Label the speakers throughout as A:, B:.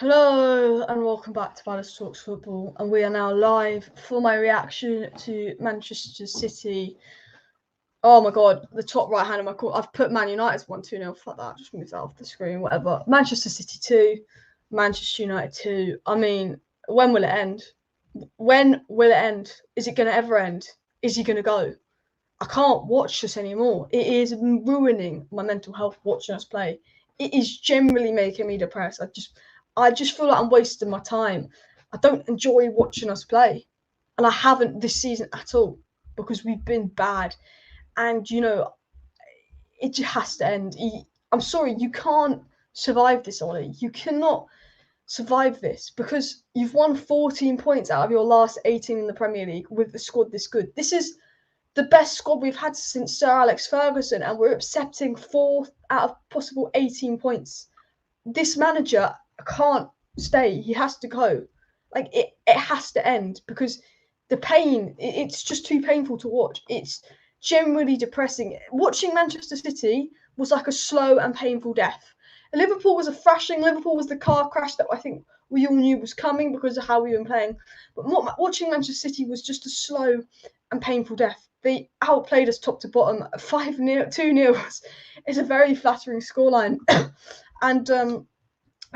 A: Hello and welcome back to Palace Talks Football, and we are now live for my reaction to Manchester City. Oh my god, the top right hand of my corner. I've put Man United's 1-2-0. Fuck that, just move that off the screen, whatever. Manchester City 2, Manchester United 2. I mean, when will it end? When will it end? Is it going to ever end? Is he going to go? I can't watch this anymore. It is ruining my mental health watching us play. It is generally making me depressed. I just feel like I'm wasting my time. I don't enjoy watching us play. And I haven't this season at all because we've been bad. And, it just has to end. I'm sorry, you can't survive this, Ollie. You cannot survive this because you've won 14 points out of your last 18 in the Premier League with the squad this good. This is the best squad we've had since Sir Alex Ferguson, and we're accepting 4 out of possible 18 points. This manager can't stay. He has to go. Like, it has to end because the pain, it's just too painful to watch. It's generally depressing. Watching Manchester City was like a slow and painful death. Liverpool was a thrashing. Liverpool was the car crash that I think we all knew was coming because of how we've been playing. But watching Manchester City was just a slow and painful death. They outplayed us top to bottom. 5-0, 2-0 is a very flattering scoreline. And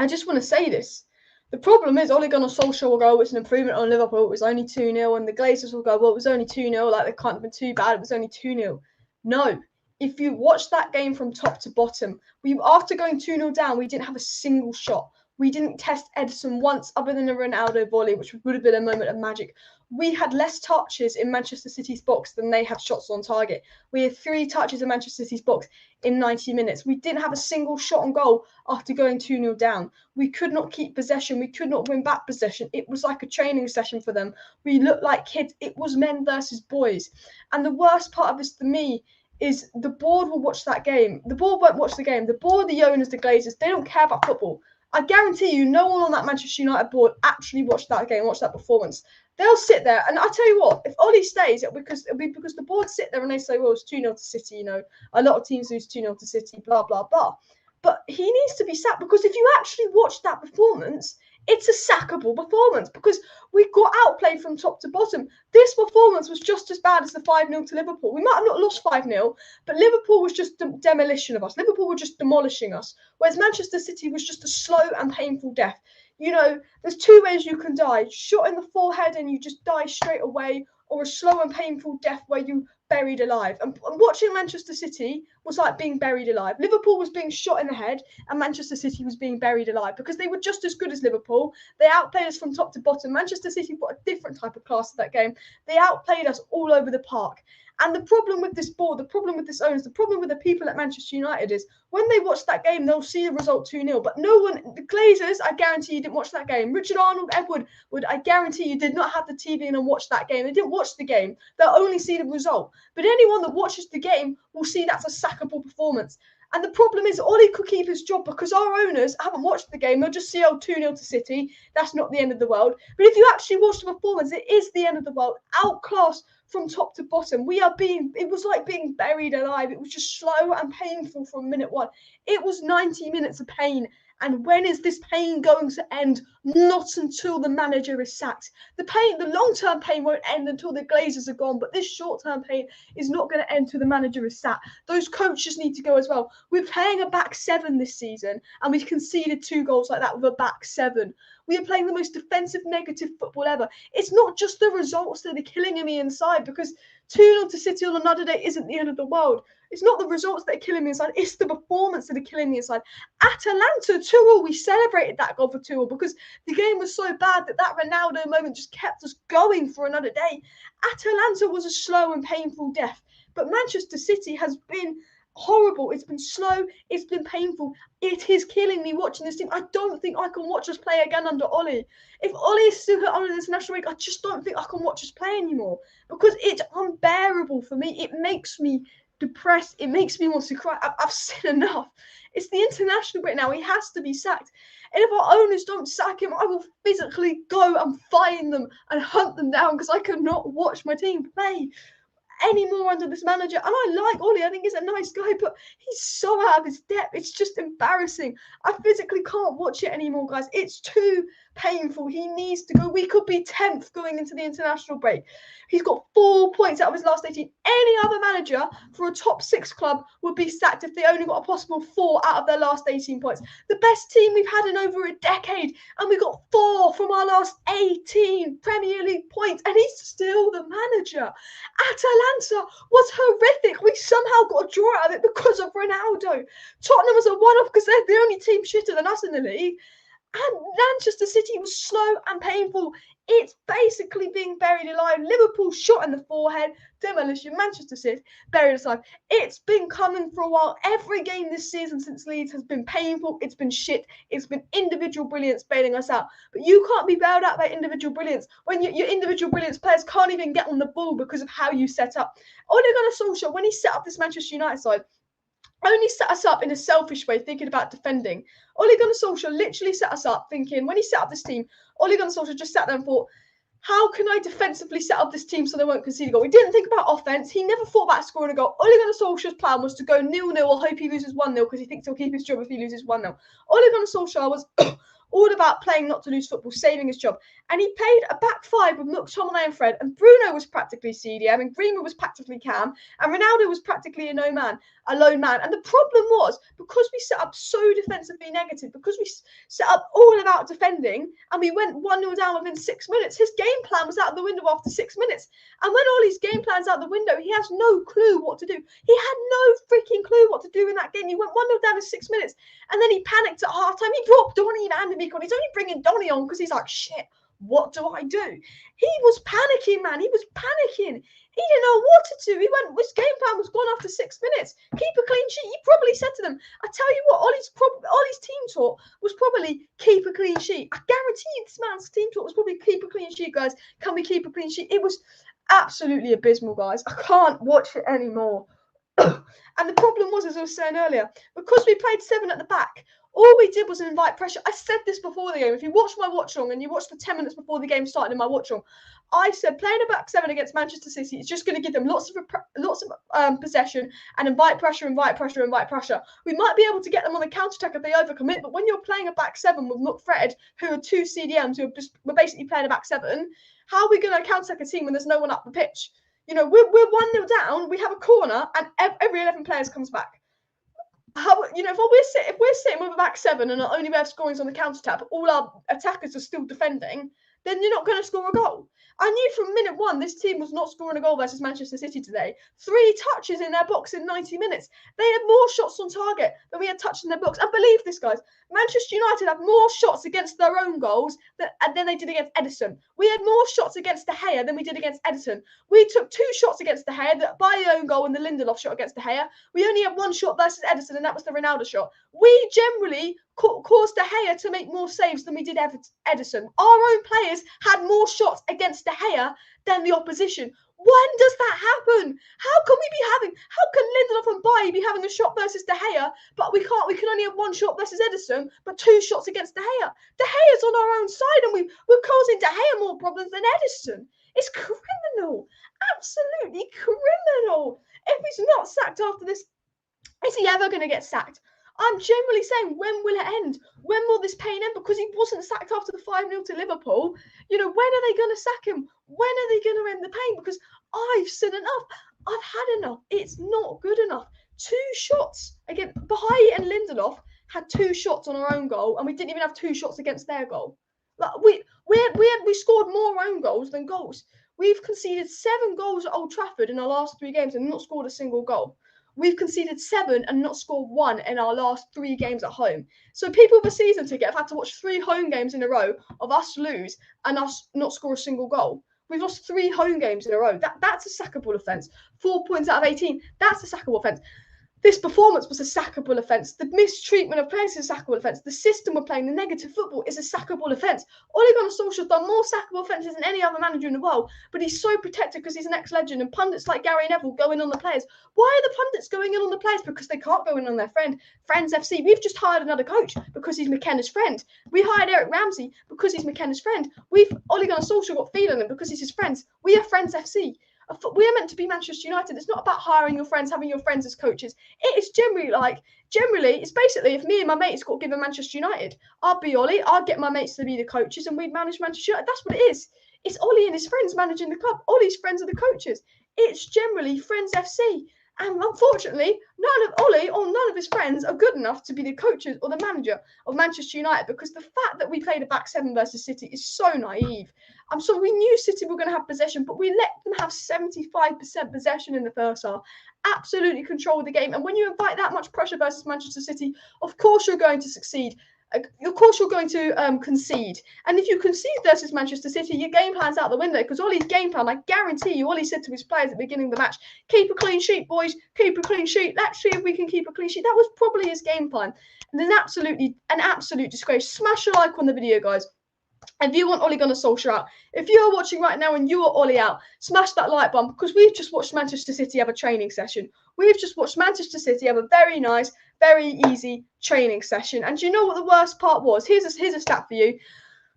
A: I just want to say this. The problem is Ole Gunnar Solskjaer will go, oh, it's an improvement on Liverpool. It was only 2-0. And the Glazers will go, well, it was only 2-0. Like, it can't have been too bad. It was only 2-0. No. If you watch that game from top to bottom, after going 2-0 down, we didn't have a single shot. We didn't test Edison once other than a Ronaldo volley, which would have been a moment of magic. We had less touches in Manchester City's box than they had shots on target. We had 3 touches in Manchester City's box in 90 minutes. We didn't have a single shot on goal after going 2-0 down. We could not keep possession. We could not win back possession. It was like a training session for them. We looked like kids. It was men versus boys. And the worst part of this to me is the board will watch that game. The board won't watch the game. The board, the owners, the Glazers, they don't care about football. I guarantee you no one on that Manchester United board actually watched that game, watched that performance. They'll sit there, and I tell you what, if Ollie stays, it'll be because the board sit there and they say, well, it's 2-0 to City, a lot of teams lose 2-0 to City, blah, blah, blah. But he needs to be sacked because if you actually watch that performance, it's a sackable performance because we got outplayed from top to bottom. This performance was just as bad as the 5-0 to Liverpool. We might have not lost 5-0, but Liverpool was just demolition of us. Liverpool were just demolishing us, whereas Manchester City was just a slow and painful death. There's 2 ways you can die. Shot in the forehead and you just die straight away, or a slow and painful death where you buried alive. And watching Manchester City was like being buried alive. Liverpool was being shot in the head and Manchester City was being buried alive because they were just as good as Liverpool. They outplayed us from top to bottom. Manchester City got a different type of class of that game. They outplayed us all over the park. And the problem with this board, the problem with this owners, the problem with the people at Manchester United is when they watch that game, they'll see the result 2-0. But no one, the Glazers, I guarantee you didn't watch that game. Richard Arnold, Edward Wood, I guarantee you did not have the TV in and watch that game. They didn't watch the game. They'll only see the result. But anyone that watches the game will see that's a sackable performance. And the problem is Ollie could keep his job because our owners haven't watched the game. They'll just see, 2-0 to City. That's not the end of the world. But if you actually watch the performance, it is the end of the world. Outclassed from top to bottom. It was like being buried alive. It was just slow and painful from minute 1. It was 90 minutes of pain. And when is this pain going to end? Not until the manager is sacked. The long-term pain won't end until the Glazers are gone, but this short-term pain is not going to end until the manager is sacked. Those coaches need to go as well. We're playing a back 7 this season, and we've conceded 2 goals like that with a back 7. We are playing the most defensive, negative football ever. It's not just the results that are killing me inside because 2-0 to City on another day isn't the end of the world. It's not the results that are killing me inside. It's the performance that are killing me inside. Atalanta, 2-0, we celebrated that goal for 2-0 because the game was so bad that Ronaldo moment just kept us going for another day. Atalanta was a slow and painful death. But Manchester City has been horrible. It's been slow. It's been painful. It is killing me watching this team. I don't think I can watch us play again under Ollie. If Ollie is still on this national week, I just don't think I can watch us play anymore because it's unbearable for me. It makes me depressed. It makes me want to cry. I've seen enough. It's the international break now. He has to be sacked. And if our owners don't sack him, I will physically go and find them and hunt them down because I cannot watch my team play. anymore under this manager. And I like Ole. I think he's a nice guy, but he's so out of his depth. It's just embarrassing. I physically can't watch it anymore, guys. It's too painful. He needs to go. We could be 10th going into the international break. He's got 4 points out of his last 18. Any other manager for a top 6 club would be sacked if they only got a possible 4 out of their last 18 points. The best team we've had in over a decade, and we got 4 from our last 18 Premier League points, and he's still the manager. Atalanta was horrific. We somehow got a draw out of it because of Ronaldo. Tottenham was a one-off because they're the only team shitter than us in the league. And Manchester City was slow and painful. It's basically being buried alive. Liverpool shot in the forehead. Demolition. Manchester City buried alive. It's been coming for a while. Every game this season since Leeds has been painful. It's been shit. It's been individual brilliance bailing us out. But you can't be bailed out by individual brilliance when your individual brilliance players can't even get on the ball because of how you set up. Ole Gunnar Solskjaer, when he set up this Manchester United side, only set us up in a selfish way, thinking about defending. Ole Gunnar Solskjaer literally set us up thinking, when he set up this team, Ole Gunnar Solskjaer just sat there and thought, how can I defensively set up this team so they won't concede a goal? He didn't think about offense. He never thought about scoring a goal. Ole Gunnar Solskjaer's plan was to go 0-0 or hope he loses 1-0 because he thinks he'll keep his job if he loses 1-0. Ole Gunnar Solskjaer was all about playing not to lose football, saving his job. And he played a back 5 with McTominay and Fred, and Bruno was practically CDM, and Greenwood was practically Cam, and Ronaldo was practically a lone man. And the problem was, because we set up so defensively negative, because we set up all about defending, and we went 1-0 down within 6 minutes, his game plan was out the window after 6 minutes. And when Ole's game plan's out the window, he has no clue what to do. He had no freaking clue what to do in that game. He went 1-0 down in 6 minutes, and then he panicked at halftime. He brought Donny and Andy on. He's only bringing Donny on because he's like, shit, what do I do? He was panicking, man. He was panicking. He didn't know what to do. His game plan was gone after 6 minutes. Keep a clean sheet. He probably said to them, I tell you what, Ole's team talk was probably keep a clean sheet. I guarantee you this man's team talk was probably keep a clean sheet, guys. Can we keep a clean sheet? It was absolutely abysmal, guys. I can't watch it anymore. And the problem was, as I was saying earlier, because we played 7 at the back, all we did was invite pressure. I said this before the game. If you watch my watch long and you watch the 10 minutes before the game started in my watch long, I said playing a back 7 against Manchester City is just going to give them lots of possession and invite pressure. We might be able to get them on the counter-attack if they overcommit, but when you're playing a back 7 with McFred, who are 2 CDMs who we're basically playing a back 7, how are we going to counter-attack a team when there's no one up the pitch? You know, we're 1-0 down, we have a corner, and every 11 players comes back. If we're sitting with a back 7 and our only way of scoring is on the counter-attack, but all our attackers are still defending, then you're not going to score a goal. I knew from minute 1 this team was not scoring a goal versus Manchester City today. 3 touches in their box in 90 minutes. They had more shots on target than we had touched in their box. And believe this, guys, Manchester United have more shots against their own goals than they did against Edison. We had more shots against De Gea than we did against Edison. We took 2 shots against De Gea, by the own goal and the Lindelof shot against De Gea. We only had 1 shot versus Edison, and that was the Ronaldo shot. We generally caused De Gea to make more saves than we did Edison. Our own players had more shots against De Gea than the opposition. When does that happen? How can Lindelof and Bailly be having a shot versus De Gea, but we can only have 1 shot versus Edison, but 2 shots against De Gea? De Gea's on our own side, and we're causing De Gea more problems than Edison. It's criminal. Absolutely criminal. If he's not sacked after this, is he ever going to get sacked? I'm generally saying, when will it end? When will this pain end? Because he wasn't sacked after the 5-0 to Liverpool. You know, when are they going to sack him? When are they going to end the pain? Because I've said enough. I've had enough. It's not good enough. 2 shots. Again, Bailly and Lindelof had 2 shots on our own goal, and we didn't even have 2 shots against their goal. Like we scored more own goals than goals. We've conceded 7 goals at Old Trafford in our last 3 games and not scored a single goal. We've conceded 7 and not scored 1 in our last 3 games at home. So people with a season ticket have had to watch 3 home games in a row of us lose and us not score a single goal. We've lost 3 home games in a row. That's a sackable offence. 4 points out of 18, that's a sackable offence. This performance was a sackable offence. The mistreatment of players is a sackable offence. The system we're playing, the negative football, is a sackable offence. Ole Gunnar Solskjaer has done more sackable offences than any other manager in the world, but he's so protected because he's an ex-legend, and pundits like Gary Neville go in on the players. Why are the pundits going in on the players? Because they can't go in on their Friends FC. We've just hired another coach because he's McKenna's friend. We hired Eric Ramsey because he's McKenna's friend. Ole Gunnar Solskjaer got feeling him because he's his friends. We are Friends FC. We are meant to be Manchester United. It's not about hiring your friends, having your friends as coaches. It is generally, it's basically if me and my mates got given Manchester United, I'd be Ollie, I'd get my mates to be the coaches and we'd manage Manchester United. That's what it is. It's Ollie and his friends managing the club. Ollie's friends are the coaches. It's generally Friends FC. And unfortunately, none of Ollie or none of his friends are good enough to be the coaches or the manager of Manchester United, because the fact that we played a back seven versus City is so naive. I'm sorry, we knew City were going to have possession, but we let them have 75% possession in the first half. Absolutely control the game. And when you invite that much pressure versus Manchester City, of course you're going to succeed. Of course you're going to concede. And if you concede versus Manchester City, your game plan's out the window, because Ollie's game plan, I guarantee you, Ollie said to his players at the beginning of the match, keep a clean sheet, boys, keep a clean sheet. Let's see if we can keep a clean sheet. That was probably his game plan. And an absolute disgrace. Smash a like on the video, guys. If you want Ole Gunnar Solskjaer out, if you are watching right now and you are Ollie out, smash that like button, because we've just watched Manchester City have a training session. We've just watched Manchester City have a very nice, very easy training session. And do you know what the worst part was? Here's a stat for you.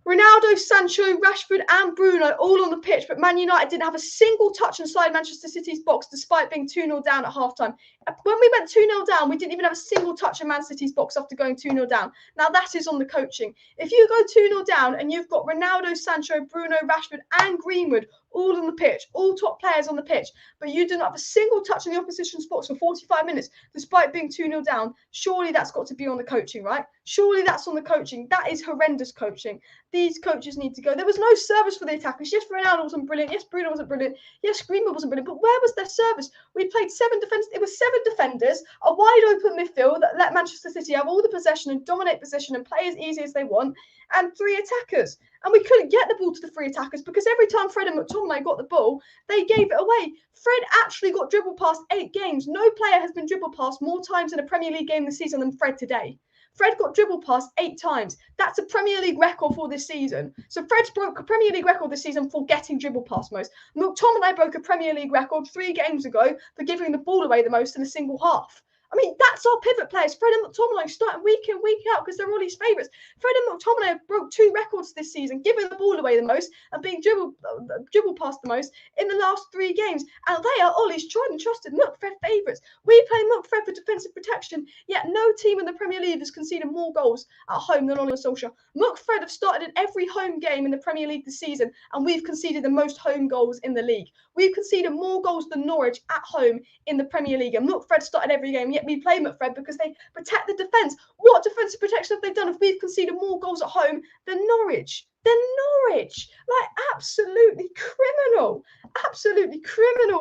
A: Ronaldo, Sancho, Rashford and Bruno all on the pitch, but Man United didn't have a single touch inside Manchester City's box despite being 2-0 down at halftime. When we went 2-0 down, we didn't even have a single touch in Man City's box after going 2-0 down. Now that is on the coaching. If you go 2-0 down and you've got Ronaldo, Sancho, Bruno, Rashford and Greenwood all on the pitch, all top players on the pitch, but you do not have a single touch in the opposition's box for 45 minutes despite being 2-0 down, surely that's got to be on the coaching, right? Surely that's on the coaching. That is horrendous coaching. These coaches need to go. There was no service for the attackers. Yes, Ronaldo wasn't brilliant. Yes, Bruno wasn't brilliant. Yes, Greenwood wasn't brilliant. But where was their service? We played 7 defenders. It was 7 defenders, a wide open midfield that let Manchester City have all the possession and dominate possession and play as easy as they want, and 3 attackers. And we couldn't get the ball to the 3 attackers because every time Fred and McTominay got the ball, they gave it away. Fred actually got dribbled past 8 games. No player has been dribbled past more times in a Premier League game this season than Fred today. Fred got dribbled past 8 times. That's a Premier League record for this season. So Fred's broke a Premier League record this season for getting dribbled past most. McTominay broke a Premier League record 3 games ago for giving the ball away the most in a single half. I mean, that's our pivot players. Fred and McTominay starting week in, week out because they're all his favourites. Fred and McTominay have broke 2 records this season, giving the ball away the most and being dribbled past the most in the last 3 games. And they are Ollie's tried and trusted McFred favourites. We play McFred for defensive protection, yet no team in the Premier League has conceded more goals at home than Ollie Solskjaer. McFred have started in every home game in the Premier League this season, and we've conceded the most home goals in the league. We've conceded more goals than Norwich at home in the Premier League, and McFred started every game, yet we play McFred because they protect the defence. What defensive protection have they done if we've conceded more goals at home than Norwich? Like, absolutely criminal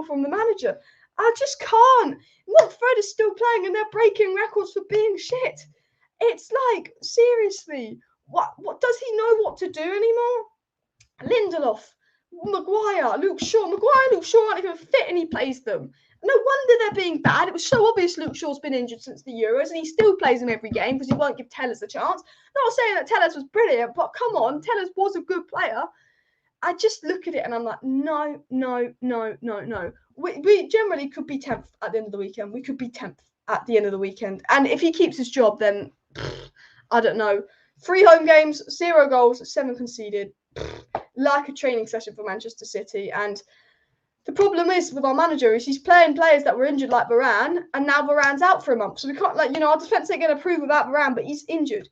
A: from the manager. I just can't. McFred is still playing and they're breaking records for being shit. It's like, seriously, what does he know what to do anymore? Lindelof, Maguire, Luke Shaw. Maguire and Luke Shaw aren't even fit and he plays them. No wonder they're being bad. It was so obvious Luke Shaw's been injured since the Euros and he still plays them every game because he won't give Tellers a chance. Not saying that Tellers was brilliant, but come on, Tellers was a good player. I just look at it and I'm like, no. We generally could be 10th at the end of the weekend. We could be 10th at the end of the weekend. And if he keeps his job, then I don't know. 3 home games, 0 goals, 7 conceded. Like a training session for Manchester City. And the problem is with our manager is he's playing players that were injured like Varane, and now Varane's out for a month. So we can't, our defence ain't going to improve without Varane, but he's injured.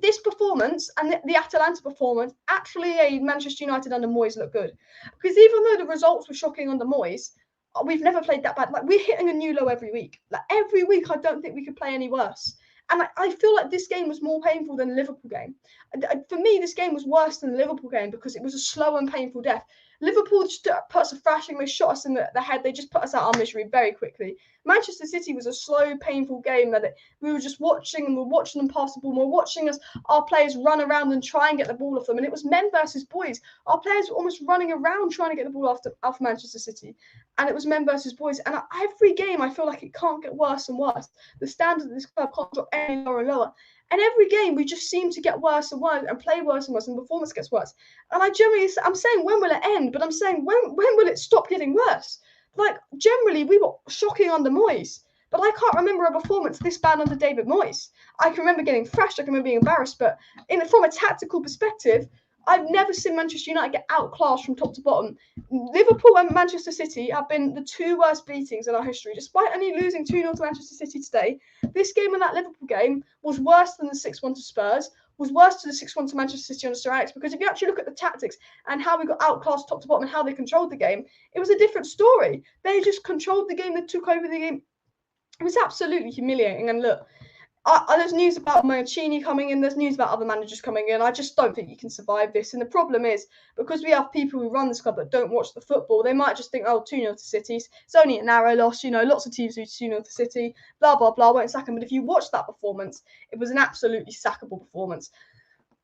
A: This performance and the Atalanta performance actually made Manchester United under Moyes look good. Because even though the results were shocking under Moyes, we've never played that bad. Like, we're hitting a new low every week. Like, every week, I don't think we could play any worse. And I feel like this game was more painful than the Liverpool game. For me, this game was worse than the Liverpool game because it was a slow and painful death. Liverpool just put us a thrashing. They shot us in the head. They just put us out our misery very quickly. Manchester City was a slow, painful game that we were just watching, and we're watching them pass the ball. We're watching our players run around and try and get the ball off them. And it was men versus boys. Our players were almost running around trying to get the ball off Manchester City. And it was men versus boys. And every game, I feel like it can't get worse and worse. The standard of this club can't drop any lower and lower. And every game, we just seem to get worse and worse and play worse and worse, and the performance gets worse. And I'm saying, when will it end? But I'm saying, when will it stop getting worse? Like, generally, we were shocking under Moyes. But I can't remember a performance this bad under David Moyes. I can remember getting thrashed. I can remember being embarrassed. But from a tactical perspective, I've never seen Manchester United get outclassed from top to bottom. Liverpool and Manchester City have been the 2 worst beatings in our history. Despite only losing 2-0 to Manchester City today, this game and that Liverpool game was worse than the 6-1 to Spurs, was worse than the 6-1 to Manchester City on Sir Alex, because if you actually look at the tactics and how we got outclassed top to bottom and how they controlled the game, it was a different story. They just controlled the game, they took over the game. It was absolutely humiliating. And look, there's news about Mancini coming in, there's news about other managers coming in. I just don't think you can survive this. And the problem is, because we have people who run this club that don't watch the football, they might just think, oh, 2-0 to City, it's only a narrow loss, you know, lots of teams do 2-0 to City, blah, blah, blah, won't sack them. But if you watch that performance, it was an absolutely sackable performance.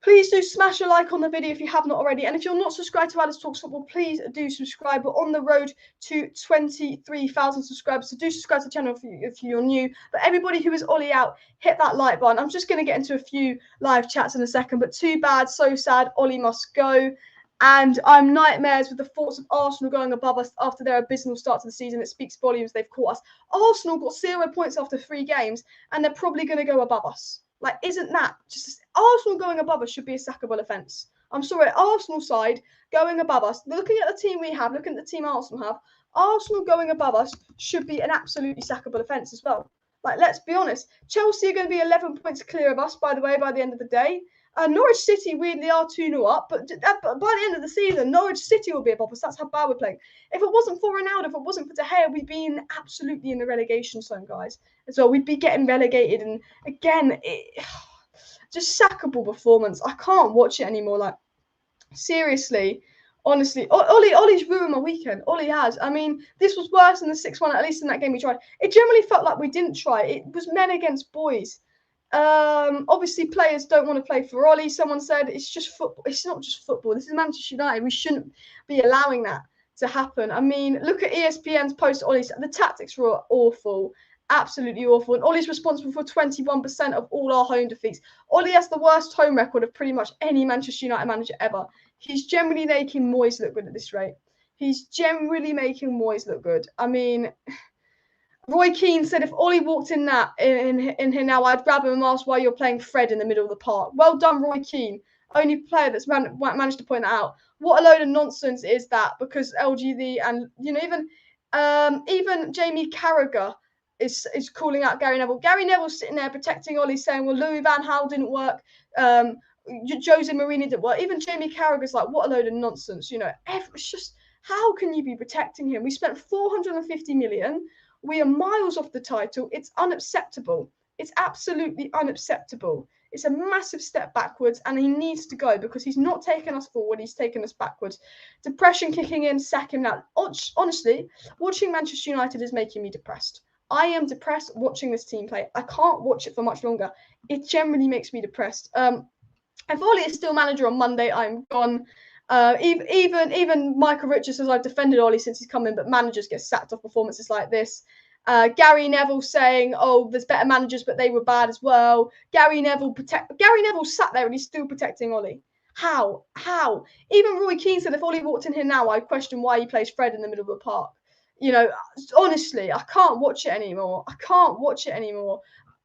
A: Please do smash a like on the video if you have not already. And if you're not subscribed to Alice Talks Football, please do subscribe. We're on the road to 23,000 subscribers. So do subscribe to the channel if you're new. But everybody who is Ollie out, hit that like button. I'm just going to get into a few live chats in a second. But too bad, so sad, Ollie must go. And I'm nightmares with the thoughts of Arsenal going above us after their abysmal start to the season. It speaks volumes. They've caught us. Arsenal got 0 points after 3 games, and they're probably going to go above us. Like, isn't that just Arsenal going above us should be a sackable offence? I'm sorry, Arsenal side going above us, looking at the team we have, looking at the team Arsenal have, Arsenal going above us should be an absolutely sackable offence as well. Like, let's be honest. Chelsea are going to be 11 points clear of us, by the way, by the end of the day. Norwich City, weirdly, are 2-0 up, but by the end of the season, Norwich City will be above us. That's how bad we're playing. If it wasn't for Ronaldo, if it wasn't for De Gea, we'd be absolutely in the relegation zone, guys. As well, we'd be getting relegated. And again, just sackable performance. I can't watch it anymore. Like, seriously, honestly, Ollie's ruined my weekend. Ollie has. I mean, this was worse than the 6-1, at least in that game we tried. It generally felt like we didn't try. It was men against boys. Obviously players don't want to play for Ollie. Someone said it's just football. It's not just football. This is Manchester United. We shouldn't be allowing that to happen. I mean, look at ESPN's post Ollie. The tactics were awful, absolutely awful. And Ollie's responsible for 21% of all our home defeats. Ollie has the worst home record of pretty much any Manchester United manager ever. He's generally making Moyes look good at this rate. He's generally making Moyes look good. I mean, Roy Keane said if Ollie walked in here now, I'd grab him and ask why you're playing Fred in the middle of the park. Well done, Roy Keane. Only player that's managed to point that out. What a load of nonsense is that? Because LGD and, you know, even Jamie Carragher is calling out Gary Neville. Gary Neville's sitting there protecting Ollie, saying, well, Louis van Gaal didn't work. Jose Mourinho didn't work. Even Jamie Carragher's like, what a load of nonsense. You know, it's just, how can you be protecting him? We spent 450 million. We are miles off the title. It's unacceptable. It's absolutely unacceptable. It's a massive step backwards, and he needs to go because he's not taking us forward. He's taking us backwards. Depression kicking in, sack him now. Honestly, watching Manchester United is making me depressed. I am depressed watching this team play. I can't watch it for much longer. It generally makes me depressed. If Ollie is still manager on Monday, I'm gone. Even Michael Richards says I've defended Ollie since he's come in, but managers get sacked off performances like this. Gary Neville saying, oh, there's better managers, but they were bad as well. Gary Neville sat there and he's still protecting Ollie. How? Even Roy Keane said if Ollie walked in here now, I'd question why he plays Fred in the middle of the park. You know, honestly, I can't watch it anymore.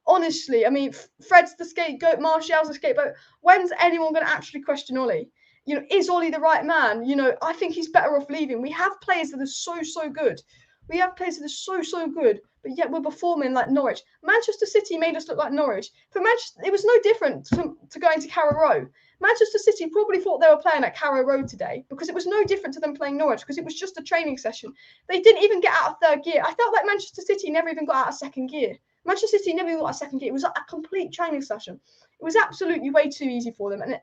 A: Honestly, I mean, Fred's the scapegoat, Martial's the scapegoat. When's anyone going to actually question Ollie? You know, is Ollie the right man? You know, I think he's better off leaving. We have players that are so good. We have players that are so good, but yet we're performing like Norwich. Manchester City made us look like Norwich. For Manchester, it was no different to going to Carrow Road. Manchester City probably thought they were playing at Carrow Road today because it was no different to them playing Norwich because it was just a training session. They didn't even get out of third gear. I felt like Manchester City never even got out of second gear. Manchester City never even got out of second gear. It was a complete training session. It was absolutely way too easy for them, and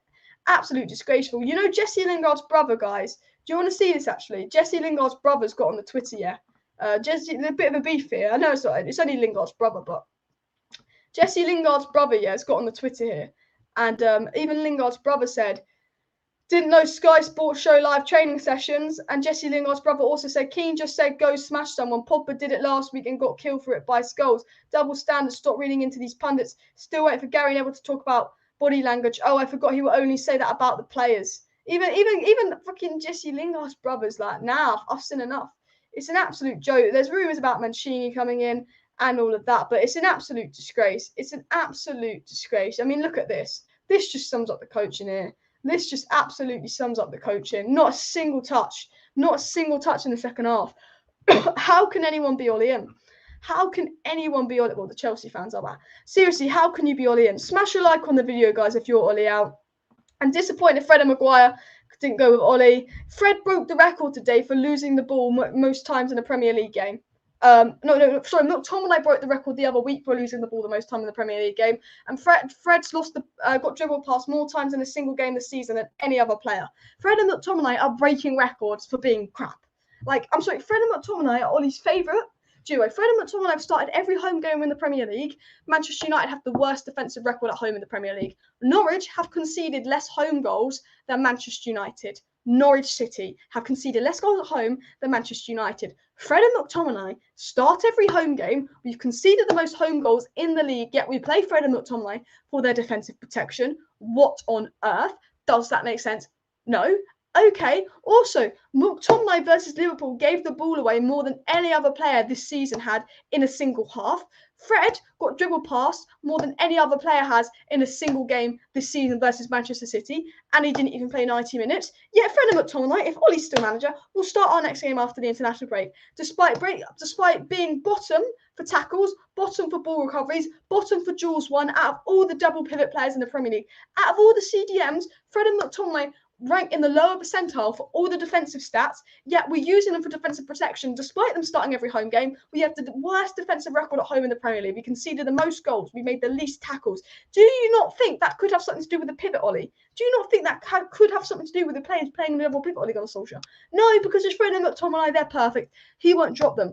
A: absolutely disgraceful. You know, Jesse Lingard's brother, guys. Do you want to see this, actually? Jesse Lingard's brother's got on the Twitter, yeah. Jesse, a bit of a beef here. I know it's not, it's only Lingard's brother, but Jesse Lingard's brother, yeah, has got on the Twitter here. And even Lingard's brother said, didn't know Sky Sports show live training sessions. And Jesse Lingard's brother also said, Keane just said, go smash someone. Pogba did it last week and got killed for it by Scholes. Double standards, stop reading into these pundits. Still waiting for Gary Neville to talk about body language. Oh, I forgot he will only say that about the players. Even fucking Jesse Lingard's brother's like, nah, I've seen enough. It's an absolute joke. There's rumours about Mancini coming in and all of that, but it's an absolute disgrace. It's an absolute disgrace. I mean, look at this. This just sums up the coaching here. This just absolutely sums up the coaching. Not a single touch in the second half. How can anyone be Ollie in? How can anyone be Ollie? Well, the Chelsea fans are that. Seriously, how can you be Ollie in? Smash a like on the video, guys, if you're Ollie out. I'm disappointed Fred and Maguire didn't go with Ollie. Fred broke the record today for losing the ball most times in a Premier League game. Sorry, McTominay broke the record the other week for losing the ball the most time in the Premier League game. And Fred's got dribbled past more times in a single game this season than any other player. Fred and McTominay are breaking records for being crap. I'm sorry, Fred and McTominay are Ollie's favourite duo. Fred and McTominay have started every home game in the Premier League. Manchester United have the worst defensive record at home in the Premier League. Norwich have conceded less home goals than Manchester United. Norwich City have conceded less goals at home than Manchester United. Fred and McTominay start every home game. We've conceded the most home goals in the league, yet we play Fred and McTominay for their defensive protection. What on earth? Does that make sense? No. Okay. Also, McTominay versus Liverpool gave the ball away more than any other player this season had in a single half. Fred got dribbled past more than any other player has in a single game this season versus Manchester City, and he didn't even play 90 minutes. Yet Fred and McTominay, if Ollie's still manager, will start our next game after the international break, despite being bottom for tackles, bottom for ball recoveries, bottom for duels won out of all the double pivot players in the Premier League. Out of all the CDMs, Fred and McTominay rank in the lower percentile for all the defensive stats, yet we're using them for defensive protection. Despite them starting every home game, we have the worst defensive record at home in the Premier League. We conceded the most goals. We made the least tackles. Do you not think that could have something to do with the pivot, Ollie? Do you not think that could have something to do with the players playing the level pivot, Ole Gunnar Solskjaer? No, because it's Fred and McTominay. They're perfect. He won't drop them.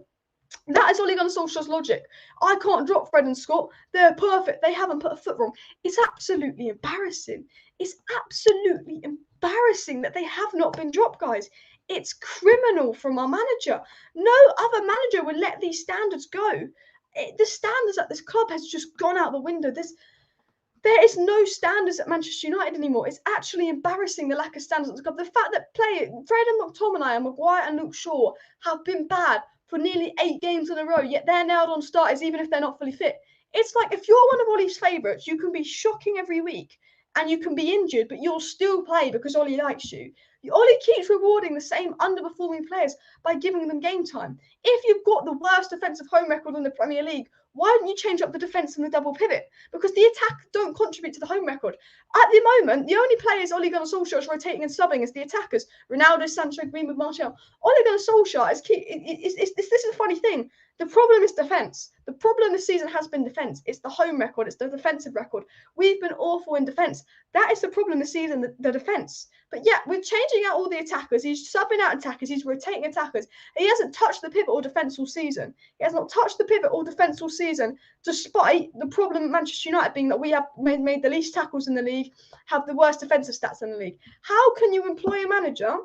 A: That is Ole Gunnar Solskjaer's logic. I can't drop Fred and Scott. They're perfect. They haven't put a foot wrong. It's absolutely embarrassing. It's absolutely embarrassing that they have not been dropped, guys. It's criminal from our manager. No other manager would let these standards go. The standards at this club has just gone out the window. There is no standards at Manchester United anymore. It's actually embarrassing, the lack of standards at the club. The fact that Fred and McTominay and Maguire and Luke Shaw have been bad for nearly 8 games in a row, yet they're nailed on starters even if they're not fully fit. It's like if you're one of Ollie's favourites, you can be shocking every week and you can be injured, but you'll still play because Ollie likes you. Ollie keeps rewarding the same underperforming players by giving them game time. If you've got the worst defensive home record in the Premier League, why don't you change up the defence and the double pivot? Because the attack don't contribute to the home record. At the moment, the only players Ole Gunnar Solskjaer is rotating and subbing is the attackers. Ronaldo, Sancho, Greenwood, Martial. Ole Gunnar Solskjaer this is a funny thing. The problem is defence. The problem this season has been defence. It's the home record. It's the defensive record. We've been awful in defence. That is the problem this season, the defence. But yeah, we're changing out all the attackers. He's subbing out attackers. He's rotating attackers. He hasn't touched the pivot or defence all season. He has not touched the pivot or defence all season, despite the problem at Manchester United being that we have made the least tackles in the league, have the worst defensive stats in the league. How can you employ a manager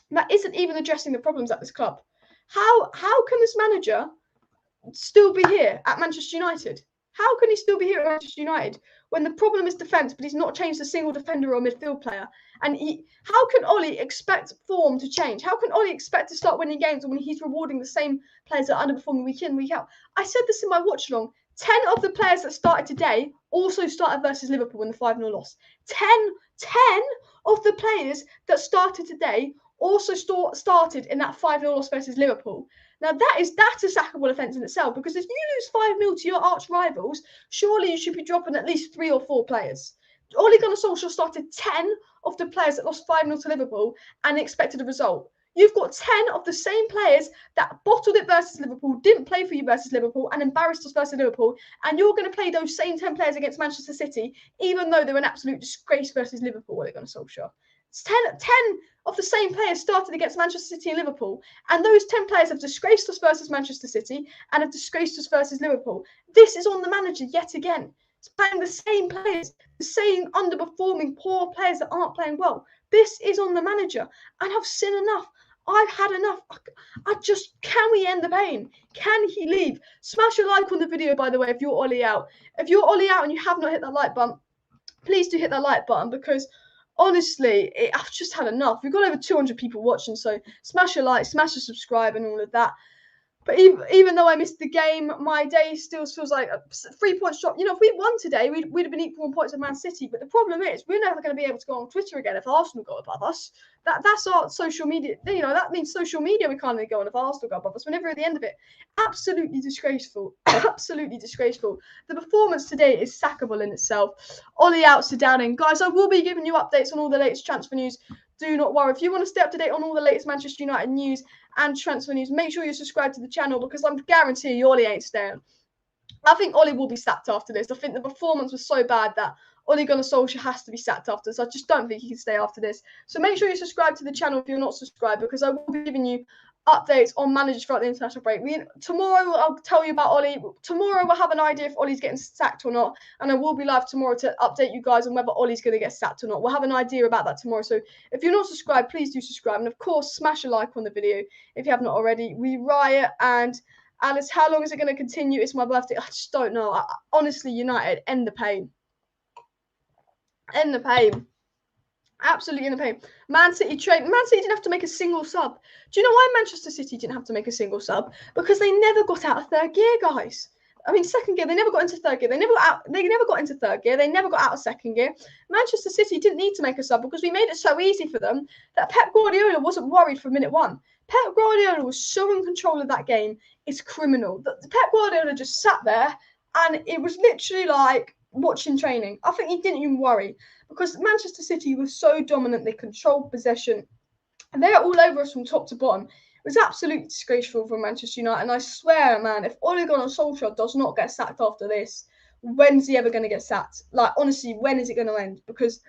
A: that isn't even addressing the problems at this club? How can this manager still be here at Manchester United? How can he still be here at Manchester United when the problem is defence, but he's not changed a single defender or midfield player? And how can Ollie expect form to change? How can Ollie expect to start winning games when he's rewarding the same players that are underperforming week in, week out? I said this in my watch along. 10 of the players that started today also started versus Liverpool in the 5-0 loss. 10 of the players that started today also started in that 5-0 loss versus Liverpool. Now, that's a sackable offence in itself, because if you lose 5-0 to your arch rivals, surely you should be dropping at least 3 or 4 players. Ole Gunnar Solskjaer started 10 of the players that lost 5-0 to Liverpool and expected a result. You've got 10 of the same players that bottled it versus Liverpool, didn't play for you versus Liverpool, and embarrassed us versus Liverpool, and you're going to play those same 10 players against Manchester City, even though they're an absolute disgrace versus Liverpool, Ole Gunnar Solskjaer. 10 of the same players started against Manchester City and Liverpool, and those 10 players have disgraced us versus Manchester City and have disgraced us versus Liverpool. This is on the manager yet again. It's playing the same players, the same underperforming, poor players that aren't playing well. This is on the manager, and I've seen enough. I've had enough. Can we end the pain? Can he leave? Smash a like on the video, by the way, if you're Ollie out. If you're Ollie out and you have not hit that like button, please do hit that like button, because honestly, I've just had enough. We've got over 200 people watching, so smash a like, smash a subscribe and all of that. But even though I missed the game, my day still feels like 3 points drop. You know, if we won today, we'd have been equal on points with Man City. But the problem is, we're never going to be able to go on Twitter again if Arsenal go above us. That's our social media. You know, that means social media we can't even go on if Arsenal go above us. Whenever at the end of it, absolutely disgraceful. Absolutely disgraceful. The performance today is sackable in itself. Ollie out, ZIDANE in. Guys, I will be giving you updates on all the latest transfer news. Do not worry. If you want to stay up to date on all the latest Manchester United news and transfer news, make sure you subscribe to the channel, because I'm guaranteeing you Ollie ain't staying. I think Ollie will be sacked after this. I think the performance was so bad that Ole Gunnar Solskjaer has to be sacked after this. I just don't think he can stay after this. So make sure you subscribe to the channel if you're not subscribed, because I will be giving you updates on managers throughout the international break. Tomorrow I'll tell you about Ollie. Tomorrow we'll have an idea if Ollie's getting sacked or not, and I will be live tomorrow to update you guys on whether Ollie's going to get sacked or not. We'll have an idea about that tomorrow. So if you're not subscribed, please do subscribe, and of course smash a like on the video if you have not already. We riot, and Alice, how long is it going to continue? It's my birthday. I just don't know. Honestly, United, end the pain. End the pain. Absolutely in the pain. Man City didn't have to make a single sub. Do you know why Manchester City didn't have to make a single sub? Because they never got out of third gear, guys. I mean, second gear, they never got into third gear. They never got into third gear. They never got out of second gear. Manchester City didn't need to make a sub because we made it so easy for them that Pep Guardiola wasn't worried from minute one. Pep Guardiola was so in control of that game. It's criminal. Pep Guardiola just sat there, and it was literally like watching training. I think he didn't even worry, because Manchester City was so dominant. They controlled possession, and they're all over us from top to bottom. It was absolutely disgraceful for Manchester United, and I swear, man, if Ole Gunnar Solskjaer does not get sacked after this, when's he ever going to get sacked? Like, honestly, when is it going to end? Because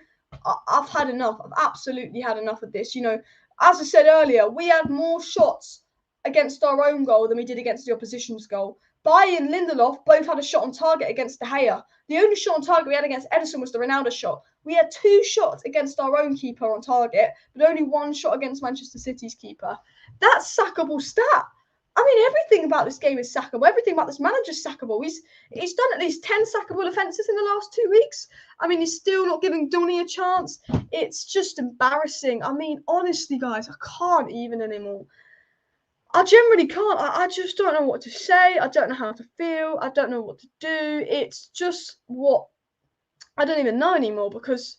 A: I've had enough. I've absolutely had enough of this. You know, as I said earlier, we had more shots against our own goal than we did against the opposition's goal. Bailly and Lindelof both had a shot on target against De Gea. The only shot on target we had against Ederson was the Ronaldo shot. We had 2 shots against our own keeper on target, but only 1 shot against Manchester City's keeper. That's sackable stat. I mean, everything about this game is sackable. Everything about this manager is sackable. He's done at least 10 sackable offences in the last 2 weeks. I mean, he's still not giving Donny a chance. It's just embarrassing. I mean, honestly, guys, I can't even anymore. I generally can't. I just don't know what to say. I don't know how to feel. I don't know what to do. It's just what I don't even know anymore, because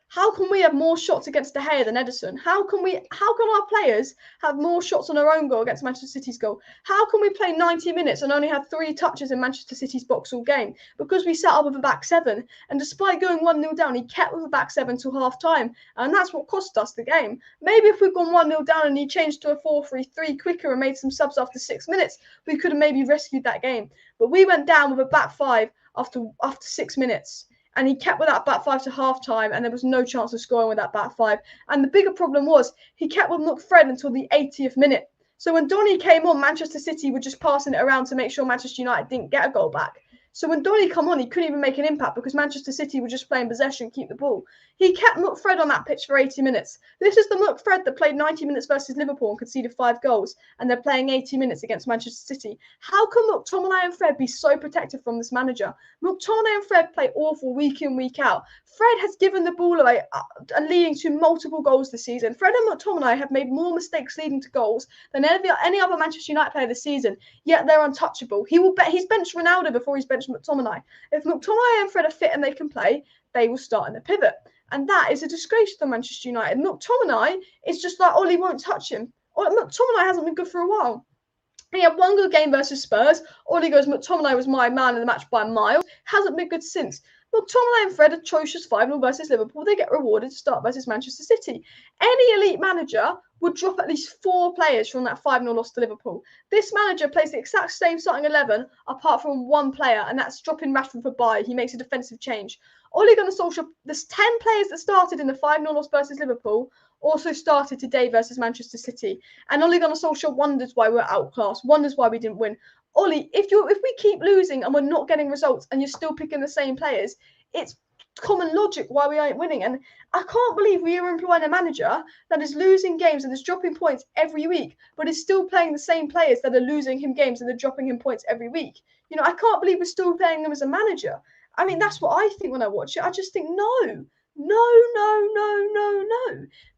A: how can we have more shots against De Gea than Ederson? How can our players have more shots on our own goal against Manchester City's goal? How can we play 90 minutes and only have 3 touches in Manchester City's box all game? Because we set up with a back 7, and despite going 1-0 down, he kept with a back 7 till half time, and that's what cost us the game. Maybe if we'd gone 1-0 down and he changed to a 4-3-3 quicker and made some subs after 6 minutes, we could have maybe rescued that game. But we went down with a back 5 after 6 minutes. And he kept with that back 5 to half-time, and there was no chance of scoring with that back 5. And the bigger problem was he kept with McFred until the 80th minute. So when Donny came on, Manchester City were just passing it around to make sure Manchester United didn't get a goal back. So when Donny come on, he couldn't even make an impact because Manchester City were just playing possession, keep the ball. He kept McFred on that pitch for 80 minutes. This is the McFred that played 90 minutes versus Liverpool and conceded 5 goals, and they're playing 80 minutes against Manchester City. How can McTominay and Fred be so protected from this manager? McTominay and Fred play awful week in, week out. Fred has given the ball away and leading to multiple goals this season. Fred and McTominay have made more mistakes leading to goals than any other Manchester United player this season, yet they're untouchable. He's benched Ronaldo before he's benched McTominay. If McTominay and Fred are fit and they can play, they will start in the pivot. And that is a disgrace to Manchester United. McTominay is just like Ollie won't touch him. McTominay hasn't been good for a while. He had 1 good game versus Spurs. Ollie goes, McTominay was my man in the match by miles. Hasn't been good since. McTominay and Fred atrocious 5-0 versus Liverpool. They get rewarded to start versus Manchester City. Any elite manager would drop at least 4 players from that 5-0 loss to Liverpool. This manager plays the exact same starting 11 apart from 1 player, and that's dropping Rashford for Bailly. He makes a defensive change. Ole Gunnar Solskjaer, there's 10 players that started in the 5-0 loss versus Liverpool also started today versus Manchester City. And Ole Gunnar Solskjaer wonders why we're outclassed, wonders why we didn't win. Ollie, if we keep losing and we're not getting results and you're still picking the same players, it's common logic why we ain't winning. And I can't believe we are employing a manager that is losing games and is dropping points every week, but is still playing the same players that are losing him games and they're dropping him points every week. You know, I can't believe we're still playing them as a manager. I mean, that's what I think when I watch it. I just think, no.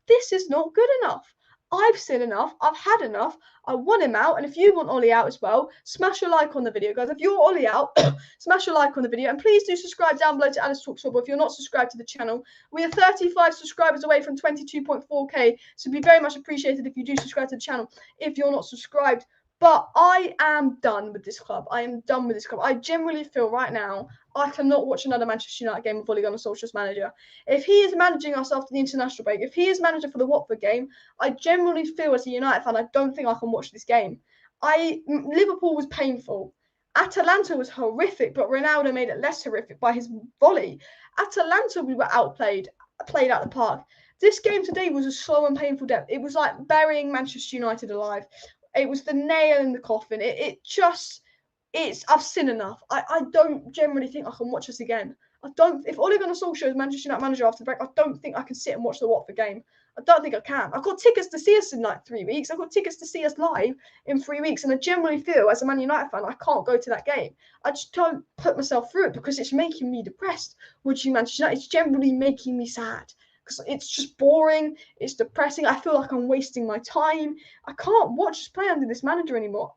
A: This is not good enough. I've seen enough. I've had enough. I want him out. And if you want Ollie out as well, smash a like on the video, guys. If you're Ollie out, smash a like on the video. And please do subscribe down below to Alice Talks Football if you're not subscribed to the channel. We are 35 subscribers away from 22.4k. So it'd be very much appreciated if you do subscribe to the channel if you're not subscribed. But I am done with this club. I am done with this club. I generally feel right now I cannot watch another Manchester United game with Ole Gunnar Solskjaer's manager. If he is managing us after the international break, if he is manager for the Watford game, I generally feel as a United fan, I don't think I can watch this game. Liverpool was painful. Atalanta was horrific, but Ronaldo made it less horrific by his volley. Atalanta, we were outplayed, played out the park. This game today was a slow and painful death. It was like burying Manchester United alive. It was the nail in the coffin. I've seen enough. I don't generally think I can watch this again. If Ole Gunnar Solskjaer is Manchester United manager after the break, I don't think I can sit and watch the Watford game. I don't think I can. I've got tickets to see us in like 3 weeks. I've got tickets to see us live in 3 weeks. And I generally feel, as a Man United fan, I can't go to that game. I just don't put myself through it because it's making me depressed. Watching Manchester United, it's generally making me sad. Because it's just boring, it's depressing. I feel like I'm wasting my time. I can't watch us play under this manager anymore.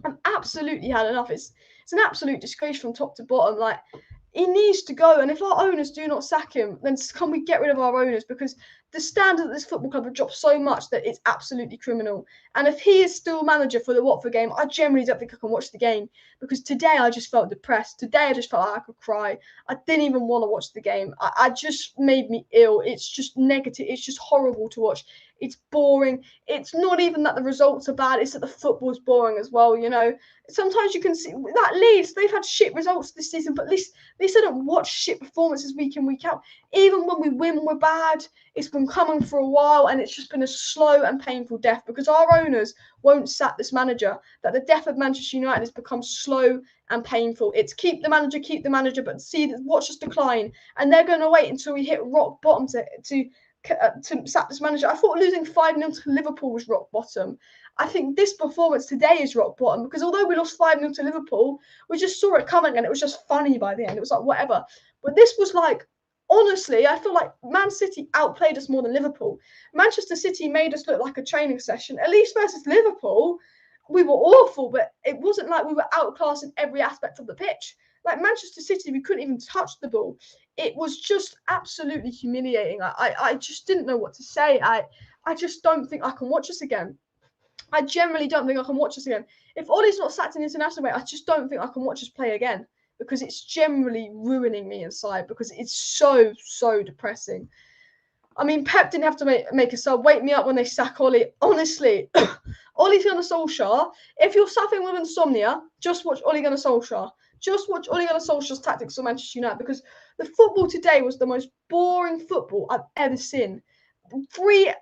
A: I've absolutely had enough. It's an absolute disgrace from top to bottom. Like, he needs to go. And if our owners do not sack him, then can we get rid of our owners? Because the standard of this football club have dropped so much that it's absolutely criminal. And if he is still manager for the Watford game, I generally don't think I can watch the game. Because today I just felt depressed. Today I just felt like I could cry. I didn't even want to watch the game. I just made me ill. It's just negative. It's just horrible to watch. It's boring. It's not even that the results are bad. It's that the football's boring as well, you know. Sometimes you can see that Leeds, they've had shit results this season, but at least I don't watch shit performances week in, week out. Even when we win, we're bad. It's been coming for a while, and it's just been a slow and painful death because our owners won't sack this manager. That the death of Manchester United has become slow and painful. It's keep the manager, but watch us decline. And they're going to wait until we hit rock bottom to sack this manager. I thought losing 5-0 to Liverpool was rock bottom. I think this performance today is rock bottom because although we lost 5-0 to Liverpool, we just saw it coming and it was just funny by the end. It was like, whatever. But this was like, honestly, I feel like Man City outplayed us more than Liverpool. Manchester City made us look like a training session. At least versus Liverpool, we were awful, but it wasn't like we were outclassed in every aspect of the pitch. Like Manchester City, we couldn't even touch the ball. It was just absolutely humiliating. I just didn't know what to say. I just don't think I can watch this again. I generally don't think I can watch this again. If Ollie's not sacked in international way, I just don't think I can watch us play again because it's generally ruining me inside because it's so depressing. I mean, Pep didn't have to make a sub. Wake me up when they sack Ollie. Honestly, Ole Gunnar Solskjaer. If you're suffering with insomnia, just watch Ole Gunnar Solskjaer. Just watch Ole Gunnar Solskjaer's tactics for Manchester United because the football today was the most boring football I've ever seen. Three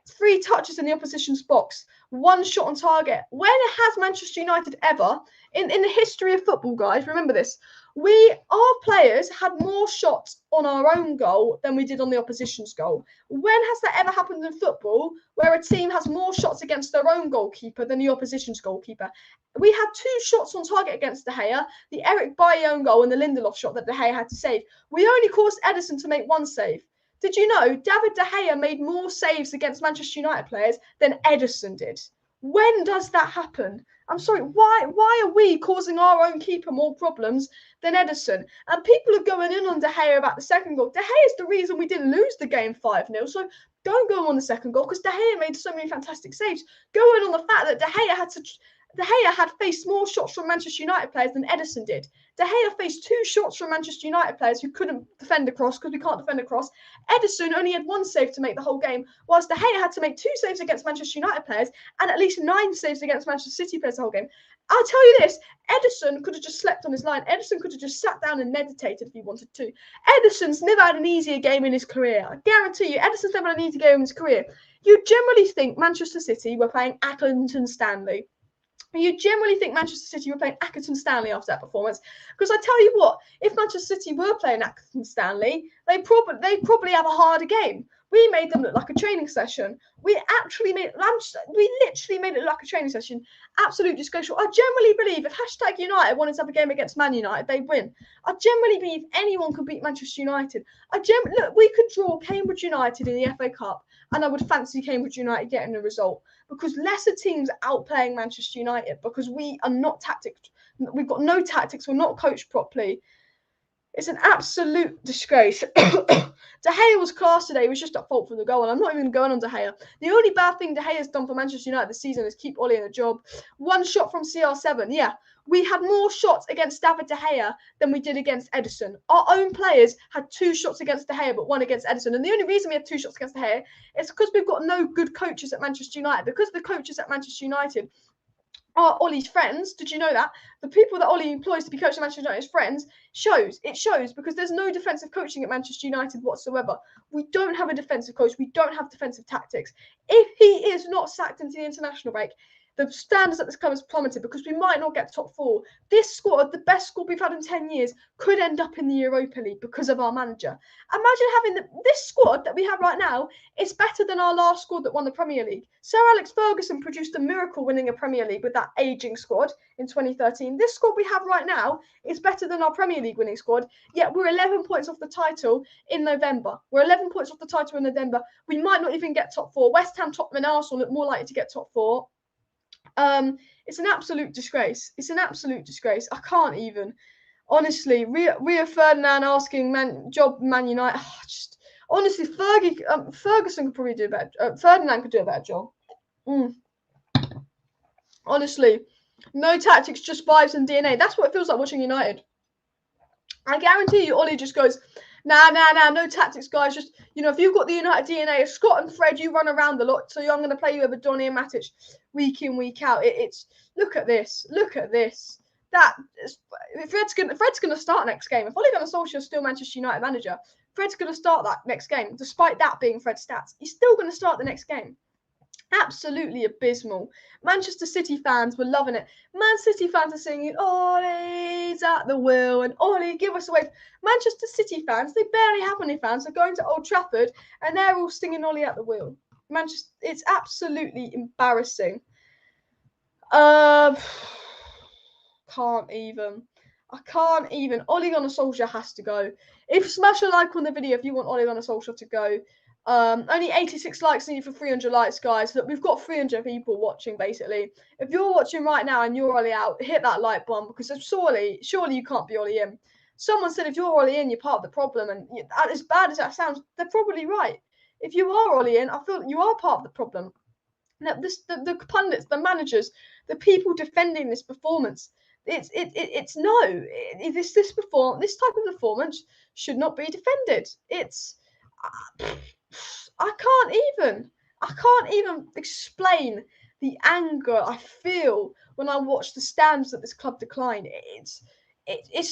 A: touches in the opposition's box, one shot on target. When has Manchester United ever, in the history of football, guys, remember this, our players had more shots on our own goal than we did on the opposition's goal. When has that ever happened in football where a team has more shots against their own goalkeeper than the opposition's goalkeeper? We had 2 shots on target against De Gea, the Eric Bailly own goal and the Lindelof shot that De Gea had to save. We only caused Ederson to make 1 save. Did you know David De Gea made more saves against Manchester United players than Ederson did? When does that happen? I'm sorry, why are we causing our own keeper more problems than Ederson? And people are going in on De Gea about the second goal. De Gea is the reason we didn't lose the game 5-0. So don't go on the second goal because De Gea made so many fantastic saves. Go in on the fact that De Gea had faced more shots from Manchester United players than Ederson did. De Gea faced 2 shots from Manchester United players who couldn't defend across because we can't defend across. Ederson only had 1 save to make the whole game, whilst De Gea had to make 2 saves against Manchester United players and at least 9 saves against Manchester City players the whole game. I'll tell you this, Ederson could have just slept on his line. Ederson could have just sat down and meditated if he wanted to. Ederson's never had an easier game in his career. I guarantee you, Ederson's never had an easier game in his career. You generally think Manchester City were playing Accrington Stanley. You generally think Manchester City were playing Accrington Stanley after that performance. Because I tell you what, if Manchester City were playing Accrington Stanley, they'd probably have a harder game. We made them look like a training session. We literally made it look like a training session. Absolute disgraceful. I generally believe if hashtag United wanted to have a game against Man United, they'd win. I generally believe anyone could beat Manchester United. Look, we could draw Cambridge United in the FA Cup, and I would fancy Cambridge United getting the result because lesser teams are outplaying Manchester United because we are not tactics. We've got no tactics. We're not coached properly. It's an absolute disgrace. De Gea was class today. He was just at fault for the goal, and I'm not even going on De Gea. The only bad thing De Gea has done for Manchester United this season is keep Ole in a job. One shot from CR7. Yeah, we had more shots against David De Gea than we did against Ederson. Our own players had 2 shots against De Gea, but 1 against Ederson. And the only reason we had 2 shots against De Gea is because we've got no good coaches at Manchester United. Because the coaches at Manchester United are Ole's friends. Did you know that? The people that Ole employs to be coaching Manchester United's friends shows because there's no defensive coaching at Manchester United whatsoever. We don't have a defensive coach. We don't have defensive tactics. If he is not sacked into the international break, the standards at this club has plummeted because we might not get top 4. This squad, the best squad we've had in 10 years, could end up in the Europa League because of our manager. Imagine having this squad that we have right now is better than our last squad that won the Premier League. Sir Alex Ferguson produced a miracle winning a Premier League with that ageing squad in 2013. This squad we have right now is better than our Premier League winning squad, yet we're 11 points off the title in November. We're 11 points off the title in November. We might not even get top 4. West Ham, Tottenham and Arsenal look more likely to get top 4. It's an absolute disgrace. It's an absolute disgrace. I can't even. Honestly, Rio Ferdinand asking Man United. Honestly, Ferguson could probably do a better. Ferdinand could do a better job. Honestly, no tactics, just vibes and DNA. That's what it feels like watching United. I guarantee you, Ole just goes, nah, no tactics, guys. Just, if you've got the United DNA, Scott and Fred, you run around a lot, so I'm going to play you over Donny and Matic week in, week out. It's look at this. Fred's gonna start next game. If Ole Gunnar Solskjaer is still Manchester United manager, Fred's gonna start that next game. Despite that being Fred's stats, he's still gonna start the next game. Absolutely abysmal. Manchester City fans were loving it. Man City fans are singing, Ole's at the wheel, and Ole, give us away. Manchester City fans, they barely have any fans. They're going to Old Trafford, and they're all singing Ole at the wheel. It's absolutely embarrassing. I can't even. Ole Gunnar Solskjaer has to go. Smash a like on the video if you want Ole Gunnar Solskjaer to go. Only 86 likes needed for 300 likes, guys. Look, we've got 300 people watching, basically. If you're watching right now and you're Ole out, hit that like button because surely you can't be Ole in. Someone said if you're Ole in, you're part of the problem, and as bad as that sounds, they're probably right. If you are Ole in, I feel you are part of the problem. Now, the pundits, the managers, the people defending this performance, this type of performance should not be defended. I can't even explain the anger I feel when I watch the standards that this club decline. He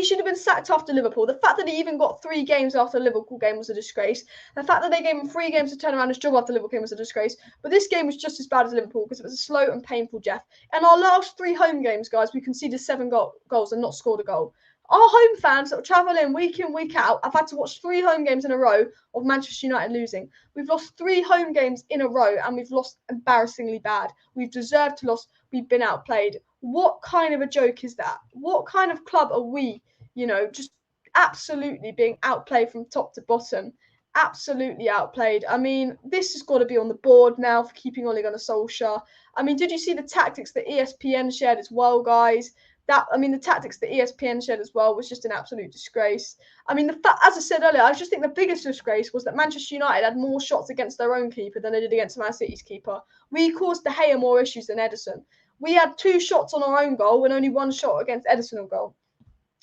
A: should have been sacked after Liverpool. The fact that he even got 3 games after the Liverpool game was a disgrace. The fact that they gave him 3 games to turn around his job after the Liverpool game was a disgrace. But this game was just as bad as Liverpool because it was a slow and painful death. And our last 3 home games, guys, we conceded 7 goals and not scored a goal. Our home fans that travel in, week out, have had to watch 3 home games in a row of Manchester United losing. We've lost 3 home games in a row and we've lost embarrassingly bad. We've deserved to lose. We've been outplayed. What kind of a joke is that? What kind of club are we, just absolutely being outplayed from top to bottom? Absolutely outplayed. I mean, this has got to be on the board now for keeping Ole Gunnar Solskjaer. I mean, did you see the tactics that ESPN shared as well, guys? The tactics that ESPN shared as well was just an absolute disgrace. I mean, as I said earlier, I just think the biggest disgrace was that Manchester United had more shots against their own keeper than they did against Man City's keeper. We caused De Gea more issues than Ederson. We had 2 shots on our own goal and only 1 shot against Ederson goal.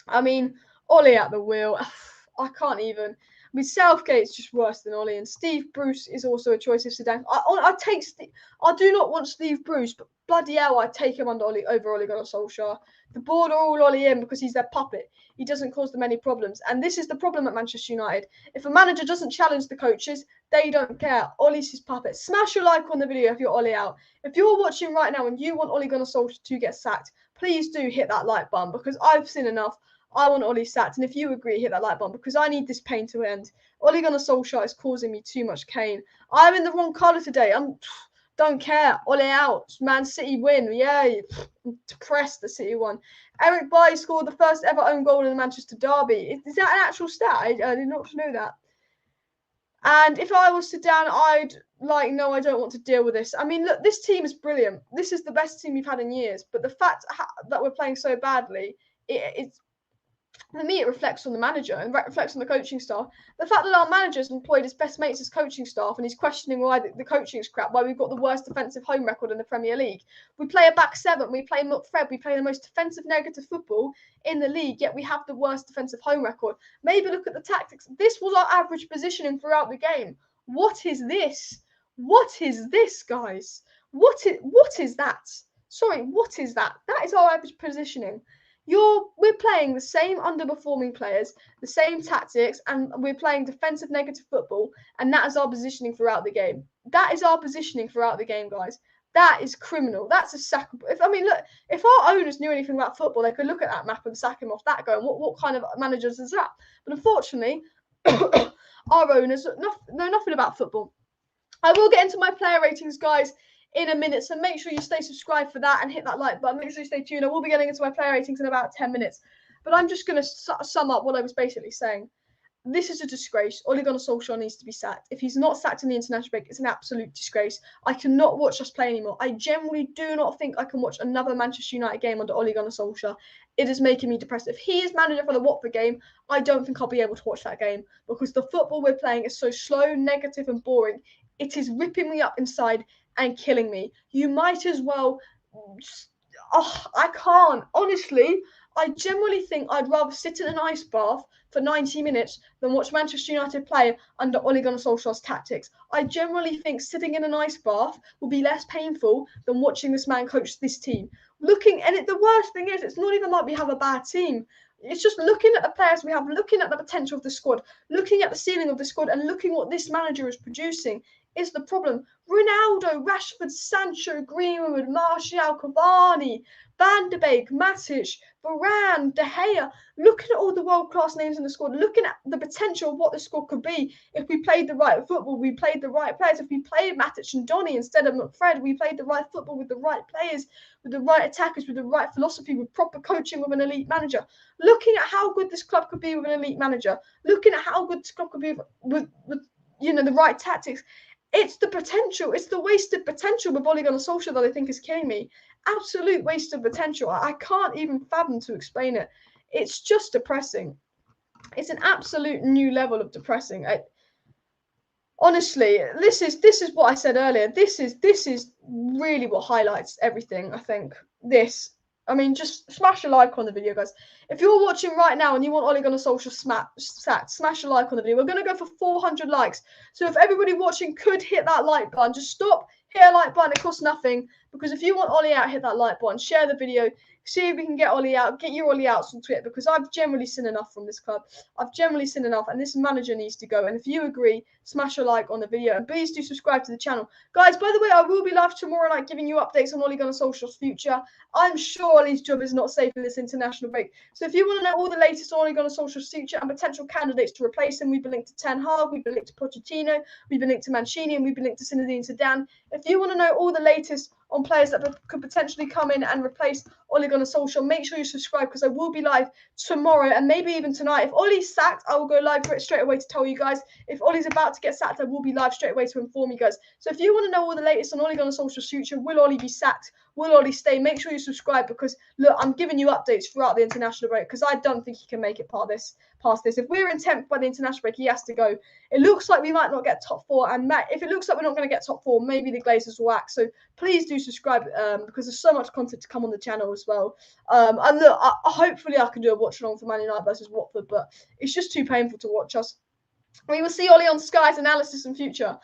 A: I mean, Ole at the wheel. I can't even. I mean, Southgate's just worse than Ole, and Steve Bruce is also a choice of ZIDANE. I do not want Steve Bruce, but bloody hell, I take him over Ole Gunnar Solskjaer. The board are all Ole in because he's their puppet. He doesn't cause them any problems, and this is the problem at Manchester United. If a manager doesn't challenge the coaches, they don't care. Ole's his puppet. Smash a like on the video if you're Ole out. If you're watching right now and you want Ole Gunnar Solskjaer to get sacked, please do hit that like button because I've seen enough. I want Ole sacked. And if you agree, hit that like button because I need this pain to end. Ole Gunnar Solskjaer is causing me too much pain. I'm in the wrong colour today. Don't care. Ole out. Man City win. Yay. I'm depressed the City won. Eric Bailly scored the first ever own goal in the Manchester derby. Is that an actual stat? I did not know that. And if I was ZIDANE, I'd no, I don't want to deal with this. I mean, look, this team is brilliant. This is the best team we've had in years. But the fact that we're playing so badly, it's for me, it reflects on the manager and reflects on the coaching staff. The fact that our manager's employed his best mates as coaching staff and he's questioning why the coaching's crap, why we've got the worst defensive home record in the Premier League. We play a back seven, we play MUFC, we play the most defensive negative football in the league, yet we have the worst defensive home record. Maybe look at the tactics. This was our average positioning throughout the game. What is this? What is this, guys? What is that? Sorry, what is that? That is our average positioning. We're playing the same underperforming players, the same tactics, and we're playing defensive negative football, and that is our positioning throughout the game. That is our positioning throughout the game, guys. That is criminal. That's a sackable. If our owners knew anything about football, they could look at that map and sack him off that going, what kind of managers is that? But unfortunately, our owners know nothing about football. I will get into my player ratings, guys, in a minute, so make sure you stay subscribed for that and hit that like button. Make sure you stay tuned. I will be getting into my player ratings in about 10 minutes, but I'm just going to sum up what I was basically saying. This is a disgrace. Ole Gunnar Solskjaer needs to be sacked. If he's not sacked in the international break, it's an absolute disgrace. I cannot watch us play anymore. I generally do not think I can watch another Manchester United game under Ole Gunnar Solskjaer. It is making me depressed. If he is manager for the Watford game, I don't think I'll be able to watch that game because the football we're playing is so slow, negative, and boring. It is ripping me up inside and killing me. You might as well. I can't. Honestly, I generally think I'd rather sit in an ice bath for 90 minutes than watch Manchester United play under Ole Gunnar Solskjaer's tactics. I generally think sitting in an ice bath will be less painful than watching this man coach this team. The worst thing is, it's not even like we have a bad team. It's just looking at the players we have, looking at the potential of the squad, looking at the ceiling of the squad, and looking what this manager is producing is the problem. Ronaldo, Rashford, Sancho, Greenwood, Martial, Cavani, Van de Beek, Matic, Varane, De Gea. Looking at all the world-class names in the squad, looking at the potential of what the squad could be if we played the right football, we played the right players. If we played Matic and Donny instead of McFred, we played the right football with the right players, with the right attackers, with the right philosophy, with proper coaching, with an elite manager. Looking at how good this club could be with an elite manager, looking at how good this club could be with the right tactics. It's the potential. It's the wasted potential with Ole Gunnar Solskjaer that I think is killing me. Absolute waste of potential. I can't even fathom to explain it. It's just depressing. It's an absolute new level of depressing. Honestly, this is what I said earlier. This is really what highlights everything. I think this. I mean, just smash a like on the video, guys. If you're watching right now and you want Ole Gunnar Solskjaer sacked, smash a like on the video. We're going to go for 400 likes. So if everybody watching could hit that like button, just stop, hit a like button. It costs nothing. Because if you want Ole out, hit that like button. Share the video. See if we can get Ole out. Get your Ole outs on Twitter. Because I've generally seen enough from this club. I've generally seen enough. And this manager needs to go. And if you agree, smash a like on the video. And please do subscribe to the channel. Guys, by the way, I will be live tomorrow night giving you updates on Ole Gunnar Solskjaer's future. I'm sure Ole's job is not safe in this international break. So if you want to know all the latest on Ole Gunnar Solskjaer's future and potential candidates to replace him, we've been linked to Ten Hag, we've been linked to Pochettino, we've been linked to Mancini, and we've been linked to ZIDANE. If you want to know all the latest on players that could potentially come in and replace Ole Gunnar Solskjaer, make sure you subscribe because I will be live tomorrow and maybe even tonight. If Ole's sacked, I will go live for it straight away to tell you guys. If Ole's about to get sacked, I will be live straight away to inform you guys. So if you want to know all the latest on Ole Gunnar Solskjaer's future, will Ole be sacked? Will Ole stay? Make sure you subscribe because, look, I'm giving you updates throughout the international break because I don't think he can make it past this. If we're in 10th by the international break, he has to go. It looks like we might not get top 4. And if it looks like we're not going to get top 4, maybe the Glazers will act. So please do subscribe because there's so much content to come on the channel as well. And look, hopefully I can do a watch along for Man United versus Watford, but it's just too painful to watch us. We will see Ole on Sky's analysis in future.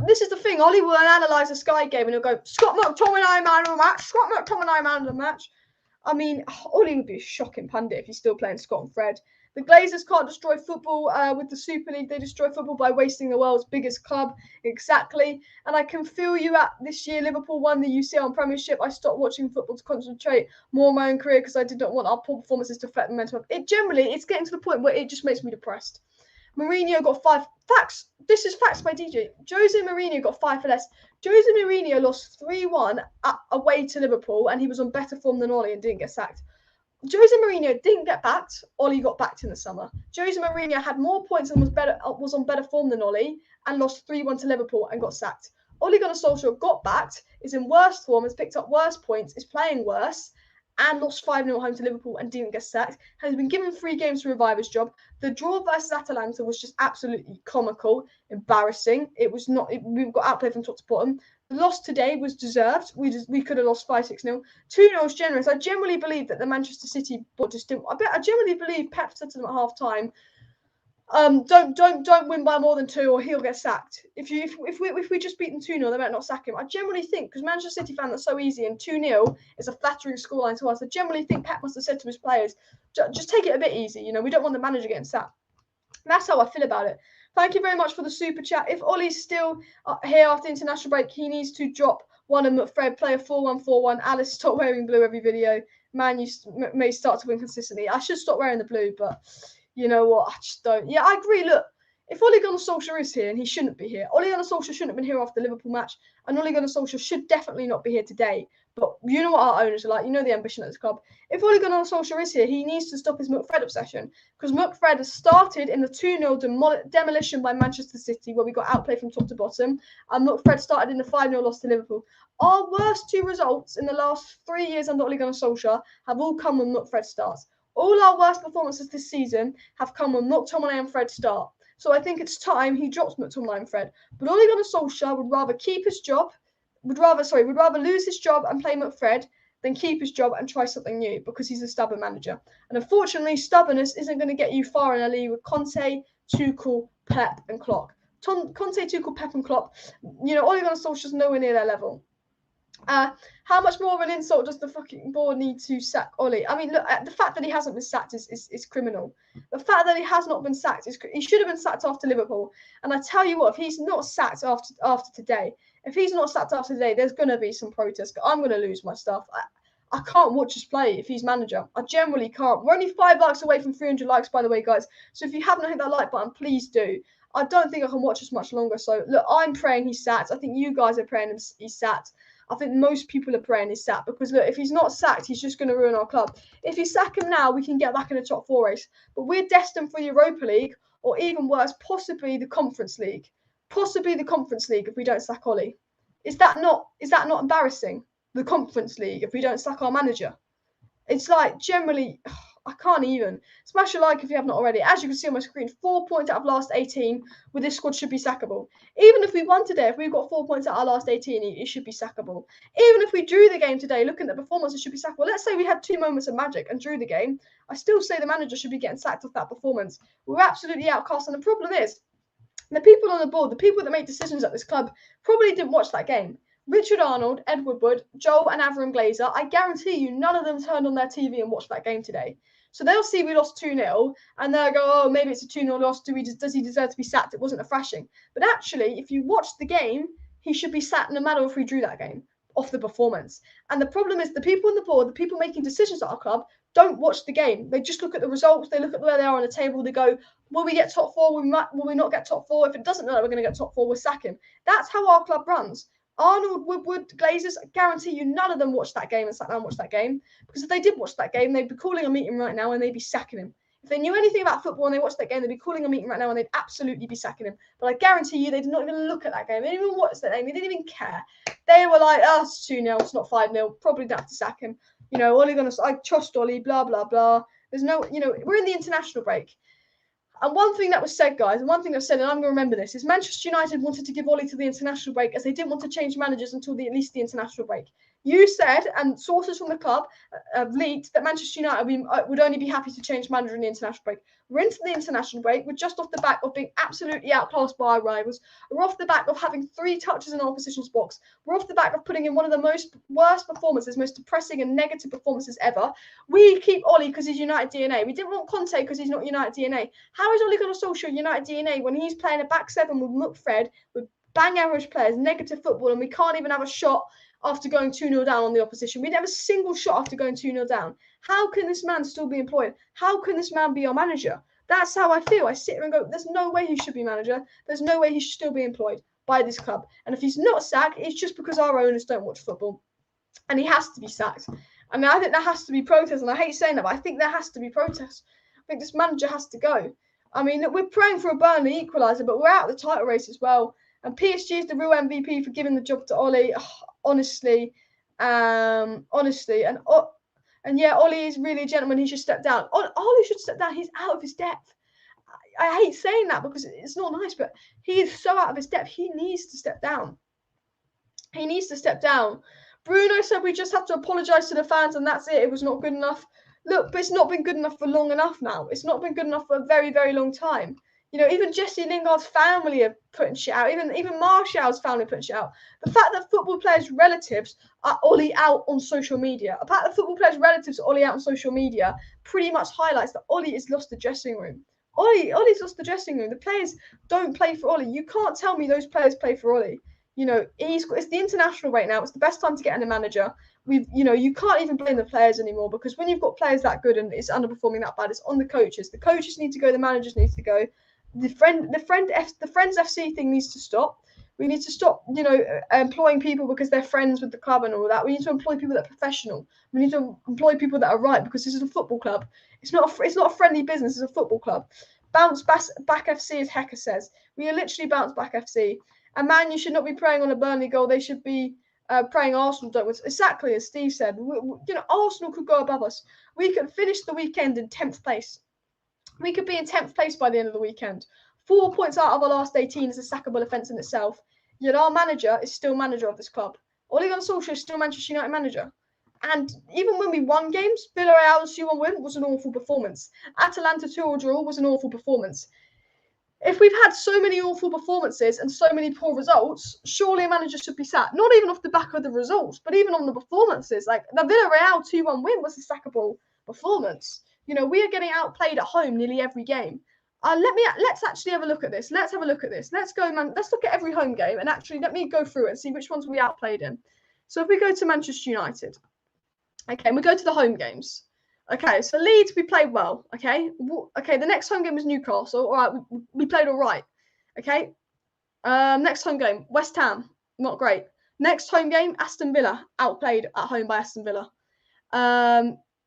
A: This is the thing, Ole will analyse a Sky game and he'll go, Scott McTominay man of the match, Scott McTominay man of the match. I mean, Ole would be a shocking pundit if he's still playing Scott and Fred. The Glazers can't destroy football with the Super League. They destroy football by wasting the world's biggest club. Exactly. And I can feel you at this year. Liverpool won the UCL Premiership. I stopped watching football to concentrate more on my own career because I did not want our poor performances to affect the mental health. It's getting to the point where it just makes me depressed. Mourinho got 5 facts. This is facts by DJ. Jose Mourinho got 5 for less. Jose Mourinho lost 3-1 away to Liverpool, and he was on better form than Ole and didn't get sacked. Jose Mourinho didn't get backed. Ole got backed in the summer. Jose Mourinho had more points and was on better form than Ole and lost 3-1 to Liverpool and got sacked. Ole Gunnar Solskjaer got backed, is in worse form, has picked up worse points, is playing worse, and lost 5-0 home to Liverpool and didn't get sacked. Has been given 3 games to revive his job. The draw versus Atalanta was just absolutely comical, embarrassing. It was not. We've got outplayed from top to bottom. The loss today was deserved. We could have lost 5-6-0. 2-0 is generous. I generally believe that the Manchester City board just didn't. I generally believe Pep said to them at half time, don't win by more than 2 or he'll get sacked. If we just beat them 2-0, they might not sack him. I generally think, because Manchester City fans are so easy and 2-0 is a flattering scoreline to us, I generally think Pep must have said to his players, just take it a bit easy. You know, we don't want the manager getting sacked. That's how I feel about it. Thank you very much for the super chat. If Ollie's still here after international break, he needs to drop one and McFred, play a 4-1-4-1. Alice, stop wearing blue every video. Man, you may start to win consistently. I should stop wearing the blue, but you know what? I just don't. Yeah, I agree. Look, if Ole Gunnar Solskjaer is here, and he shouldn't be here, Ole Gunnar Solskjaer shouldn't have been here after the Liverpool match, and Ole Gunnar Solskjaer should definitely not be here today. But you know what our owners are like. You know the ambition at this club. If Ole Gunnar Solskjaer is here, he needs to stop his McFred obsession, because McFred has started in the 2-0 demolition by Manchester City, where we got outplayed from top to bottom, and McFred started in the 5-0 loss to Liverpool. Our worst 2 results in the last 3 years under Ole Gunnar Solskjaer have all come when McFred starts. All our worst performances this season have come when McTominay and Fred start. So I think it's time he drops McTominay and Fred. But Ole Gunnar Solskjaer would rather keep his job, would rather lose his job and play McFred than keep his job and try something new, because he's a stubborn manager. And unfortunately, stubbornness isn't going to get you far in a league with Conte, Tuchel, Pep and Klopp. Conte, Tuchel, Pep and Klopp, you know, Ole Gunnar Solskjaer's nowhere near their level. How much more of an insult does the fucking board need to sack Ole? I mean, look, the fact that he hasn't been sacked is criminal. The fact that he has not been sacked he should have been sacked after Liverpool. And I tell you what, if he's not sacked after today, there's going to be some protest. I'm going to lose my stuff. I can't watch us play if he's manager. I generally can't. We're only 5 likes away from 300 likes, by the way, guys. So if you haven't hit that like button, please do. I don't think I can watch us much longer. So look, I'm praying he's sacked. I think you guys are praying he's sacked. I think most people are praying he's sacked, because look, if he's not sacked, he's just going to ruin our club. If you sack him now, we can get back in the top 4 race. But we're destined for the Europa League, or even worse, possibly the Conference League. Possibly the Conference League if we don't sack Ole. Is that not embarrassing? The Conference League if we don't sack our manager. It's like generally, I can't even. Smash a like if you have not already. As you can see on my screen, 4 points out of last 18 with this squad should be sackable. Even if we won today, if we've got 4 points out of our last 18, it should be sackable. Even if we drew the game today, looking at the performance, it should be sackable. Let's say we had 2 moments of magic and drew the game. I still say the manager should be getting sacked off that performance. We're absolutely outcast, and the problem is, the people on the board, the people that make decisions at this club, probably didn't watch that game. Richard Arnold, Ed Woodward, Joel and Avram Glazer, I guarantee you none of them turned on their TV and watched that game today. So they'll see we lost 2-0 and they'll go, oh, maybe it's a 2-0 loss. Does he deserve to be sacked? It wasn't a thrashing. But actually, if you watch the game, he should be sacked no matter if we drew that game off the performance. And the problem is the people on the board, the people making decisions at our club, don't watch the game. They just look at the results. They look at where they are on the table. They go, will we get top 4? Will we not get top 4? If it doesn't look like we're going to get top 4, we'll sack him. That's how our club runs. Arnold, Woodward, Glazers, I guarantee you none of them watched that game and sat down and watched that game. Because if they did watch that game, they'd be calling a meeting right now and they'd be sacking him. If they knew anything about football and they watched that game, they'd be calling a meeting right now and they'd absolutely be sacking him. But I guarantee you they did not even look at that game. They didn't even watch that game. They didn't even care. They were like, oh, it's 2-0, it's not 5-0. Probably don't have to sack him. You know, I trust Ole, blah, blah, blah. There's no, you know, we're in the international break. And one thing that was said, guys, and one thing I've said, and I'm going to remember this, is Manchester United wanted to give Ole to the international break as they didn't want to change managers until at least the international break. You said, and sources from the club have leaked, that Manchester United would only be happy to change manager in the international break. We're into the international break. We're just off the back of being absolutely outclassed by our rivals. We're off the back of having 3 touches in our opposition's box. We're off the back of putting in one of the worst performances, most depressing and negative performances ever. We keep Ole because he's United DNA. We didn't want Conte because he's not United DNA. How is Ole Gunnar Solskjaer United DNA when he's playing a back 7 with Midfield, with bang average players, negative football, and we can't even have a shot after going 2-0 down on the opposition? We didn't have a single shot after going 2-0 down. How can this man still be employed? How can this man be our manager? That's how I feel. I sit here and go, there's no way he should be manager. There's no way he should still be employed by this club. And if he's not sacked, it's just because our owners don't watch football. And he has to be sacked. And I think there has to be protest. And I hate saying that, but I think there has to be protest. I think this manager has to go. I mean, we're praying for a Burnley equaliser, but we're out of the title race as well. And PSG is the real MVP for giving the job to Ole. Honestly, and yeah, Ole is really a gentleman. He should step down. Ole should step down. He's out of his depth. I hate saying that because it's not nice, but he is so out of his depth. He needs to step down. He needs to step down. Bruno said we just have to apologise to the fans and that's it. It was not good enough. Look, but it's not been good enough for long enough now. It's not been good enough for a very, very long time. You know, even Jesse Lingard's family are putting shit out. Even Martial's family putting shit out. The fact that football players' relatives are Ole out on social media. The fact that football players' relatives are Ole out on social media pretty much highlights that Ole has lost the dressing room. Ole's lost the dressing room. The players don't play for Ole. You can't tell me those players play for Ole. You know, it's the international right now. It's the best time to get in a manager. You can't even blame the players anymore because when you've got players that good and it's underperforming that bad, it's on the coaches. The coaches need to go. The managers need to go. The Friends FC thing needs to stop. We need to stop, employing people because they're friends with the club and all that. We need to employ people that are professional. We need to employ people that are right because this is a football club. It's not a friendly business. It's a football club. Bounce back FC, as Hecker says. We are literally bounce back FC. And man, you should not be praying on a Burnley goal. They should be praying Arsenal don't win. Exactly as Steve said. Arsenal could go above us. We could finish the weekend in 10th place. We could be in 10th place by the end of the weekend. 4 points out of our last 18 is a sackable offence in itself. Yet our manager is still manager of this club. Ole Gunnar Solskjaer is still Manchester United manager. And even when we won games, Villarreal's 2-1 win was an awful performance. Atalanta 2-0 draw was an awful performance. If we've had so many awful performances and so many poor results, surely a manager should be sacked. Not even off the back of the results, but even on the performances. Like the Villarreal 2-1 win was a sackable performance. You know, we are getting outplayed at home nearly every game. Let's actually have a look at this. Let's have a look at this. Let's look at every home game and actually let me go through it and see which ones we outplayed in. So if we go to Manchester United, okay, and we go to the home games. Okay, so Leeds, we played well. Okay, the next home game was Newcastle. All right, we played all right. Okay, next home game, West Ham, not great. Next home game, Aston Villa, outplayed at home by Aston Villa.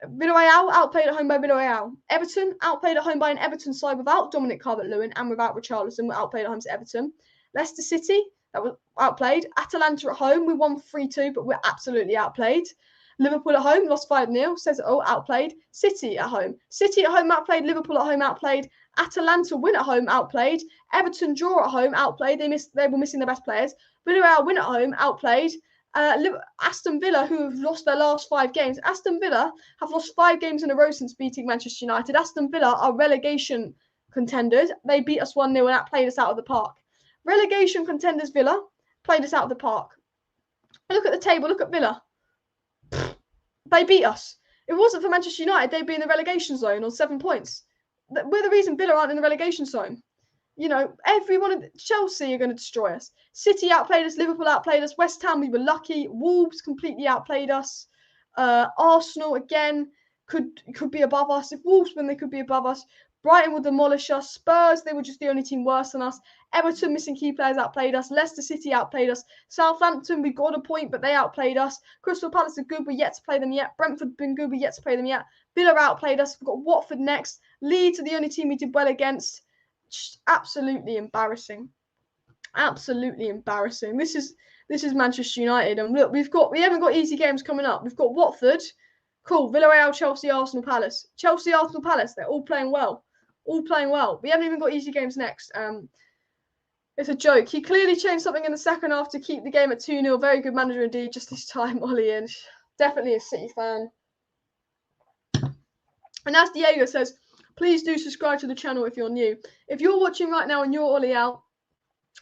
A: Villarreal, outplayed at home by Villarreal. Everton, outplayed at home by an Everton side without Dominic Calvert-Lewin and without Richarlison, were outplayed at home to Everton. Leicester City, that was outplayed. Atalanta at home, we won 3-2, but we're absolutely outplayed. Liverpool at home, lost 5-0, says it all, outplayed. City at home, outplayed. Liverpool at home, outplayed. Atalanta win at home, outplayed. Everton draw at home, outplayed. They were missing their best players. Villarreal win at home, outplayed. Aston Villa, who have lost their last 5 games. Aston Villa have lost 5 games in a row since beating Manchester United. Aston Villa are relegation contenders. They beat us 1-0 and that played us out of the park. Relegation contenders Villa played us out of the park. Look at the table. Look at Villa. They beat us. If it wasn't for Manchester United, they'd be in the relegation zone on 7 points. We're the reason Villa aren't in the relegation zone. You know, Chelsea are going to destroy us. City outplayed us. Liverpool outplayed us. West Ham, we were lucky. Wolves completely outplayed us. Arsenal, again, could be above us. If Wolves win, they could be above us. Brighton will demolish us. Spurs, they were just the only team worse than us. Everton, missing key players, outplayed us. Leicester City outplayed us. Southampton, we got a point, but they outplayed us. Crystal Palace are good, we're yet to play them yet. Brentford been good, we're yet to play them yet. Villa outplayed us. We've got Watford next. Leeds are the only team we did well against. Just absolutely embarrassing. Absolutely embarrassing. This is Manchester United, and look, we haven't got easy games coming up. We've got Watford, cool. Villarreal, Chelsea, Arsenal, Palace. Chelsea, Arsenal, Palace. They're all playing well. We haven't even got easy games next. It's a joke. He clearly changed something in the second half to keep the game at 2-0. Very good manager indeed. Just this time, Ollie in. Definitely a City fan. And as Diego says, please do subscribe to the channel if you're new. If you're watching right now and you're Ollie out,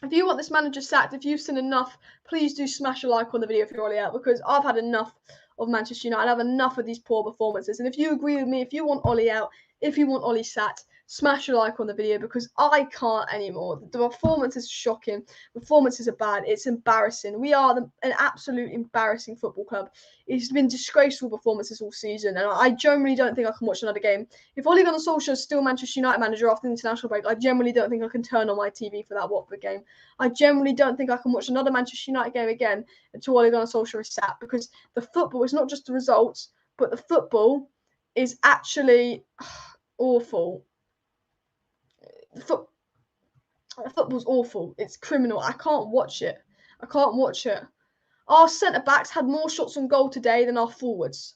A: if you want this manager sacked, if you've seen enough, please do smash a like on the video if you're Ollie out, because I've had enough of Manchester United. I have enough of these poor performances. And if you agree with me, if you want Ollie out, if you want Ollie sacked, smash a like on the video, because I can't anymore. The performance is shocking. Performances are bad. It's embarrassing. We are an absolute embarrassing football club. It's been disgraceful performances all season, and I generally don't think I can watch another game. If Ole Gunnar Solskjaer is still Manchester United manager after the international break, I generally don't think I can turn on my TV for that Watford game. I generally don't think I can watch another Manchester United game again until Ole Gunnar Solskjaer is sacked, because the football is not just the results, but the football is actually awful. The football's awful. It's criminal. I can't watch it. I can't watch it. Our centre-backs had more shots on goal today than our forwards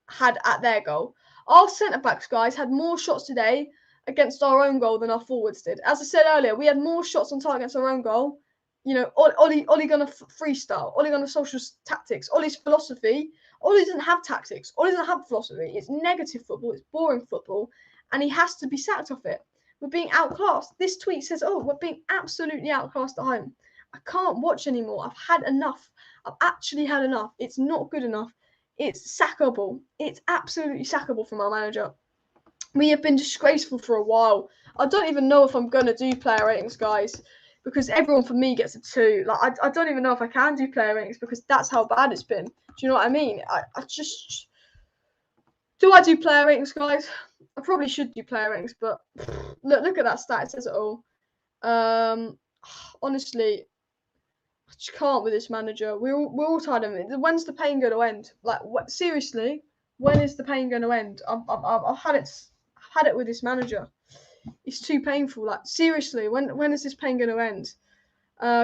A: had at their goal. Our centre-backs, guys, had more shots today against our own goal than our forwards did. As I said earlier, we had more shots on target against our own goal. You know, Ole Gunnar freestyle, Ole Gunnar Solskjaer's tactics, Ole's philosophy. Ole doesn't have tactics. Ole doesn't have philosophy. It's negative football. It's boring football. And he has to be sacked off it. We're being outclassed. This tweet says, oh, we're being absolutely outclassed at home. I can't watch anymore. I've had enough. I've actually had enough. It's not good enough. It's sackable. It's absolutely sackable from our manager. We have been disgraceful for a while. I don't even know if I'm going to do player ratings, guys, because everyone for me gets a 2. Like, I don't even know if I can do player ratings, because that's how bad it's been. Do you know what I mean? I just... Do I do player ratings, guys? I probably should do player ratings, but look at that stat. It says it all. Honestly, I just can't with this manager. We're all tired of it. When's the pain going to end? Like, seriously, when is the pain going to end? I've had it with this manager. It's too painful. Like, seriously, when is this pain going to end?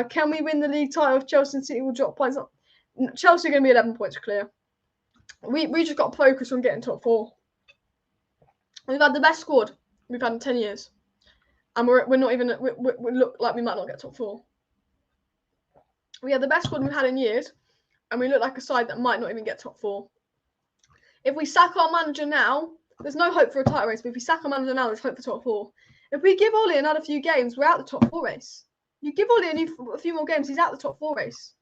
A: Can we win the league title if Chelsea and City will drop points? Chelsea are going to be 11 points clear. We just got to focus on getting top 4. We've had the best squad we've had in 10 years. And we're not even, we look like we might not get top 4. We had the best squad we've had in years, and we look like a side that might not even get top 4. If we sack our manager now, there's no hope for a title race, but if we sack our manager now, there's hope for top 4. If we give Ole another few games, we're out the top 4 race. You give Ole a few more games, he's out the top 4 race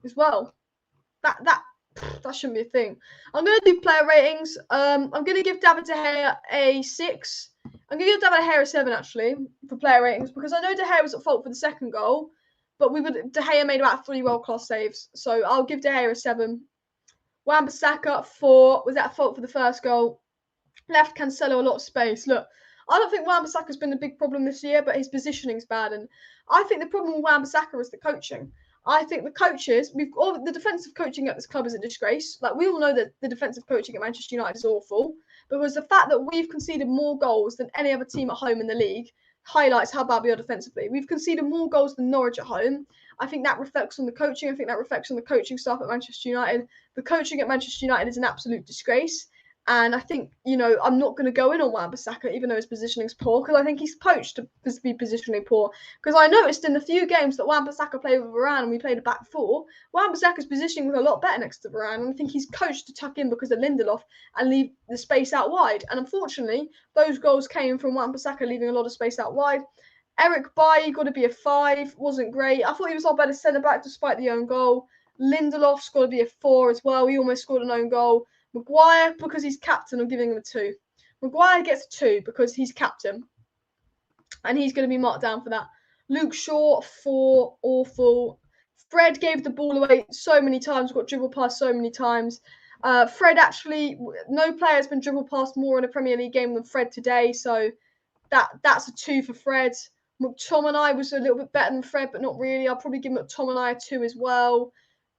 A: as well. That shouldn't be a thing. I'm going to do player ratings. I'm going to give David De Gea a 6. I'm going to give David De Gea a 7, actually, for player ratings, because I know De Gea was at fault for the second goal, but De Gea made about 3 world-class saves. So I'll give De Gea a 7. Wan-Bissaka, 4, was at fault for the first goal. Left Cancelo a lot of space. Look, I don't think Wan-Bissaka's been a big problem this year, but his positioning's bad. And I think the problem with Wan-Bissaka is the coaching. I think the coaches, the defensive coaching at this club is a disgrace. Like, we all know that the defensive coaching at Manchester United is awful, because the fact that we've conceded more goals than any other team at home in the league highlights how bad we are defensively. We've conceded more goals than Norwich at home. I think that reflects on the coaching. I think that reflects on the coaching staff at Manchester United. The coaching at Manchester United is an absolute disgrace. And I think, you know, I'm not going to go in on Wan-Bissaka, even though his positioning's poor, because I think he's coached to be positionally poor. Because I noticed in the few games that Wan-Bissaka played with Varane and we played a back 4, Wan-Bissaka's positioning was a lot better next to Varane. And I think he's coached to tuck in because of Lindelof and leave the space out wide. And unfortunately, those goals came from Wan-Bissaka leaving a lot of space out wide. Eric Bailly got to be a 5, wasn't great. I thought he was our better centre-back despite the own goal. Lindelof's got to be a 4 as well. He almost scored an own goal. Maguire, because he's captain, I'm giving him a 2. Maguire gets a 2 because he's captain. And he's going to be marked down for that. Luke Shaw, 4, awful. Fred gave the ball away so many times, got dribbled past so many times. Fred actually, no player has been dribbled past more in a Premier League game than Fred today. So that's a 2 for Fred. McTominay was a little bit better than Fred, but not really. I'll probably give McTominay a 2 as well.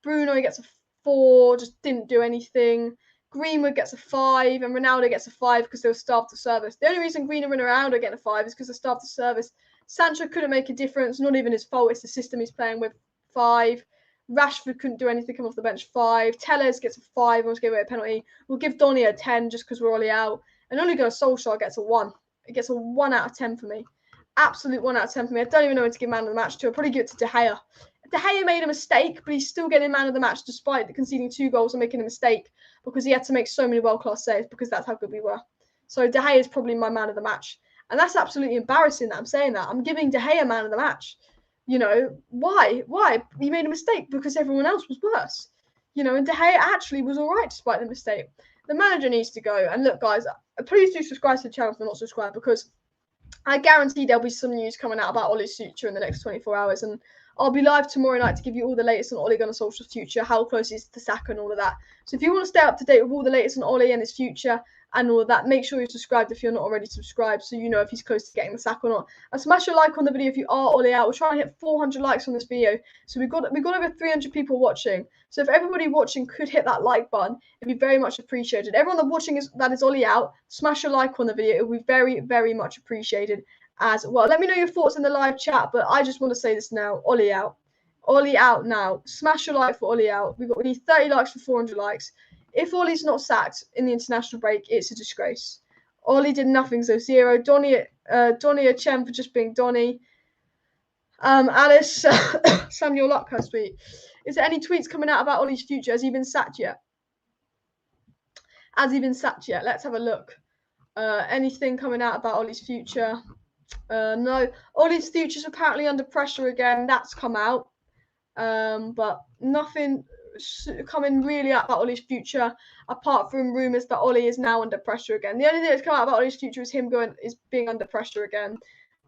A: Bruno gets a 4, just didn't do anything. Greenwood gets a 5 and Ronaldo gets a 5 because they were starved of service. The only reason Greenwood and Ronaldo get a 5 is because they're starved of service. Sancho couldn't make a difference, not even his fault. It's the system he's playing with. 5. Rashford couldn't do anything, come off the bench. 5. Tellez gets a 5, almost gave away a penalty. We'll give Donny a 10 just because we're Ollie out. And Ole Gunnar Solskjaer gets a 1. It gets a 1 out of 10 for me. absolute 1 out of 10 for me. I don't even know who to give man of the match to. I'll probably give it to De Gea. De Gea made a mistake, but he's still getting man of the match despite conceding 2 goals and making a mistake because he had to make so many world-class saves because that's how good we were. So De Gea is probably my man of the match. And that's absolutely embarrassing that I'm saying that. I'm giving De Gea man of the match. You know, why? Why? He made a mistake because everyone else was worse. You know, and De Gea actually was all right despite the mistake. The manager needs to go. And look, guys, please do subscribe to the channel if you're not subscribed because I guarantee there'll be some news coming out about Ole's future in the next 24 hours. And I'll be live tomorrow night to give you all the latest on Ole Gunnar Solskjaer's future, how close he is to Saka and all of that. So if you want to stay up to date with all the latest on Ole and his future and all of that, make sure you're subscribed if you're not already subscribed so you know if he's close to getting the sack or not. And smash a like on the video if you are Ole out. We're trying to hit 400 likes on this video. So we've got over 300 people watching. So if everybody watching could hit that like button, it'd be very much appreciated. Everyone that watching that is Ole out, smash a like on the video. It would be very, very much appreciated as well. Let me know your thoughts in the live chat, but I just want to say this now. Ole out. Ole out now. Smash a like for Ole out. We need 30 likes for 400 likes. If Ole's not sacked in the international break, it's a disgrace. Ole did nothing, so 0. Donny a Chem for just being Donny. Alice, Samuel Luckhurst tweet. Is there any tweets coming out about Ole's future? Has he been sacked yet? Has he been sacked yet? Let's have a look. Anything coming out about Ole's future? No. Ole's future's apparently under pressure again. That's come out. But nothing coming really out about Ole's future apart from rumours that Ole is now under pressure again. The only thing that's come out about Ole's future is him being under pressure again.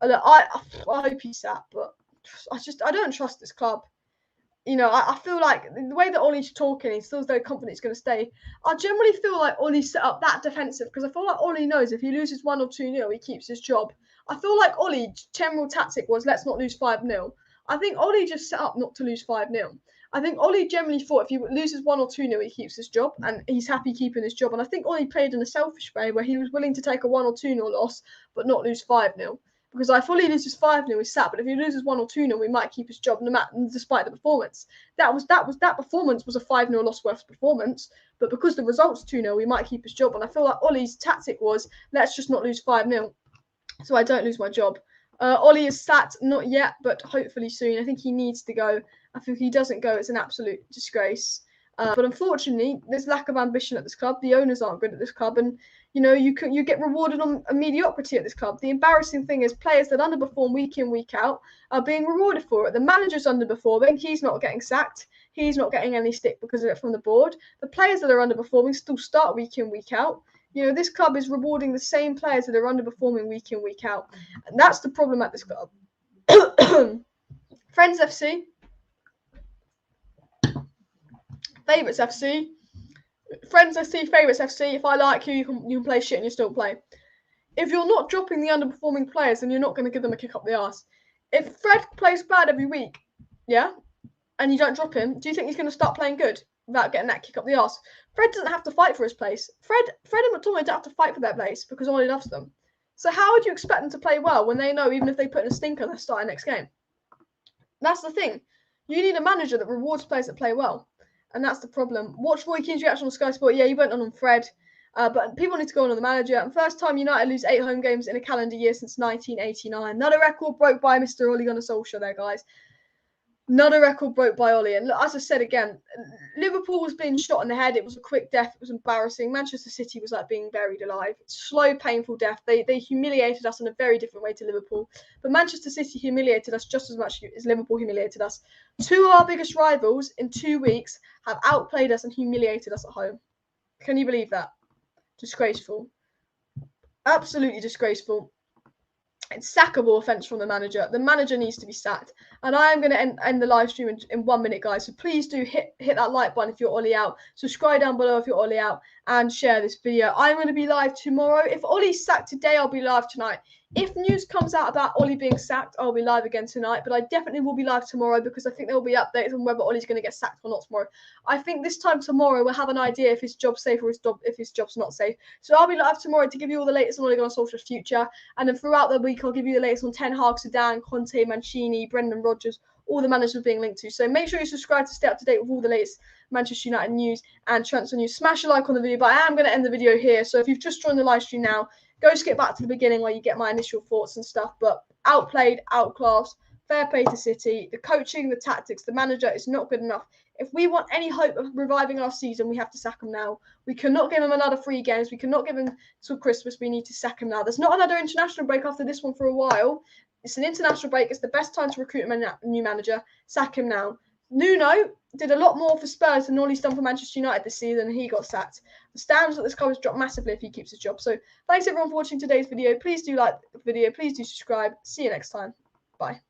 A: I hope he's sacked, but I don't trust this club. You know, I feel like the way that Ole's talking, he feels very confident he's going to stay. I generally feel like Ole's set up that defensive because I feel like Ole knows if he loses 1 or 2-0, he keeps his job. I feel like Ole's general tactic was let's not lose 5-0. I think Ole just set up not to lose 5-0. I think Ole generally thought if he loses 1 or 2-0, he keeps his job, and he's happy keeping his job. And I think Ole played in a selfish way where he was willing to take a 1 or 2-0 loss, but not lose 5-0. Because I fully loses 5-0, he's sad, but if he loses 1 or 2-0, we might keep his job no matter, despite the performance. That performance was a 5-0 loss worth performance, but because the result's 2-0, we might keep his job. And I feel like Ole's tactic was let's just not lose 5-0, so I don't lose my job. Ole is sacked, not yet, but hopefully soon. I think he needs to go. I think if he doesn't go, it's an absolute disgrace. But unfortunately, there's lack of ambition at this club. The owners aren't good at this club, and you know you get rewarded on a mediocrity at this club. The embarrassing thing is players that underperform week in, week out are being rewarded for it. The manager's underperforming. He's not getting sacked. He's not getting any stick because of it from the board. The players that are underperforming still start week in, week out. You know, this club is rewarding the same players that are underperforming week in, week out. And that's the problem at this club. Friends FC. Favourites FC. Friends FC, Favourites FC. If I like you, you can play shit and you still play. If you're not dropping the underperforming players, then you're not going to give them a kick up the arse. If Fred plays bad every week, yeah, and you don't drop him, do you think he's going to start playing good without getting that kick up the arse? Fred doesn't have to fight for his place. Fred and McTominay don't have to fight for their place because Ole loves them. So how would you expect them to play well when they know even if they put in a stinker, they're starting next game? That's the thing. You need a manager that rewards players that play well. And that's the problem. Watch Roy Keane's reaction on Sky Sport. Yeah, he went on Fred. But people need to go on the manager. And first time United lose 8 home games in a calendar year since 1989. Another record broke by Mr. Ole Gunnar Solskjaer there, guys. Another record broke by Ole. And look, as I said again, Liverpool was being shot in the head. It was a quick death. It was embarrassing. Manchester City was like being buried alive. Slow, painful death. They humiliated us in a very different way to Liverpool. But Manchester City humiliated us just as much as Liverpool humiliated us. 2 of our biggest rivals in 2 weeks have outplayed us and humiliated us at home. Can you believe that? Disgraceful. Absolutely disgraceful. It's sackable offence from the manager. The manager needs to be sacked. And I am going to end the live stream in 1 minute, guys. So please do hit that like button if you're Ole out. Subscribe down below if you're Ole out. And share this video. I'm going to be live tomorrow. If Ole's sacked today, I'll be live tonight. If news comes out about Ole being sacked, I'll be live again tonight. But I definitely will be live tomorrow because I think there will be updates on whether Ole's going to get sacked or not tomorrow. I think this time tomorrow we'll have an idea if his job's safe or if his job's not safe. So I'll be live tomorrow to give you all the latest on Ole Gunnar Solskjaer's future. And then throughout the week, I'll give you the latest on Ten Hag, Zidane, Conte, Mancini, Brendan Rodgers, all the managers being linked to. So make sure you subscribe to stay up to date with all the latest Manchester United news and transfer news. Smash a like on the video, but I am going to end the video here. So if you've just joined the live stream now, go skip back to the beginning where you get my initial thoughts and stuff. But outplayed, outclassed. Fair play to City. The coaching, the tactics, the manager is not good enough. If we want any hope of reviving our season, we have to sack him now. We cannot give him another 3 games. We cannot give him till Christmas. We need to sack him now. There's not another international break after this one for a while. It's an international break. It's the best time to recruit a new manager. Sack him now. Nuno did a lot more for Spurs than all he's done for Manchester United this season, and he got sacked. The standards of this club has dropped massively if he keeps his job. So thanks everyone for watching today's video. Please do like the video. Please do subscribe. See you next time. Bye.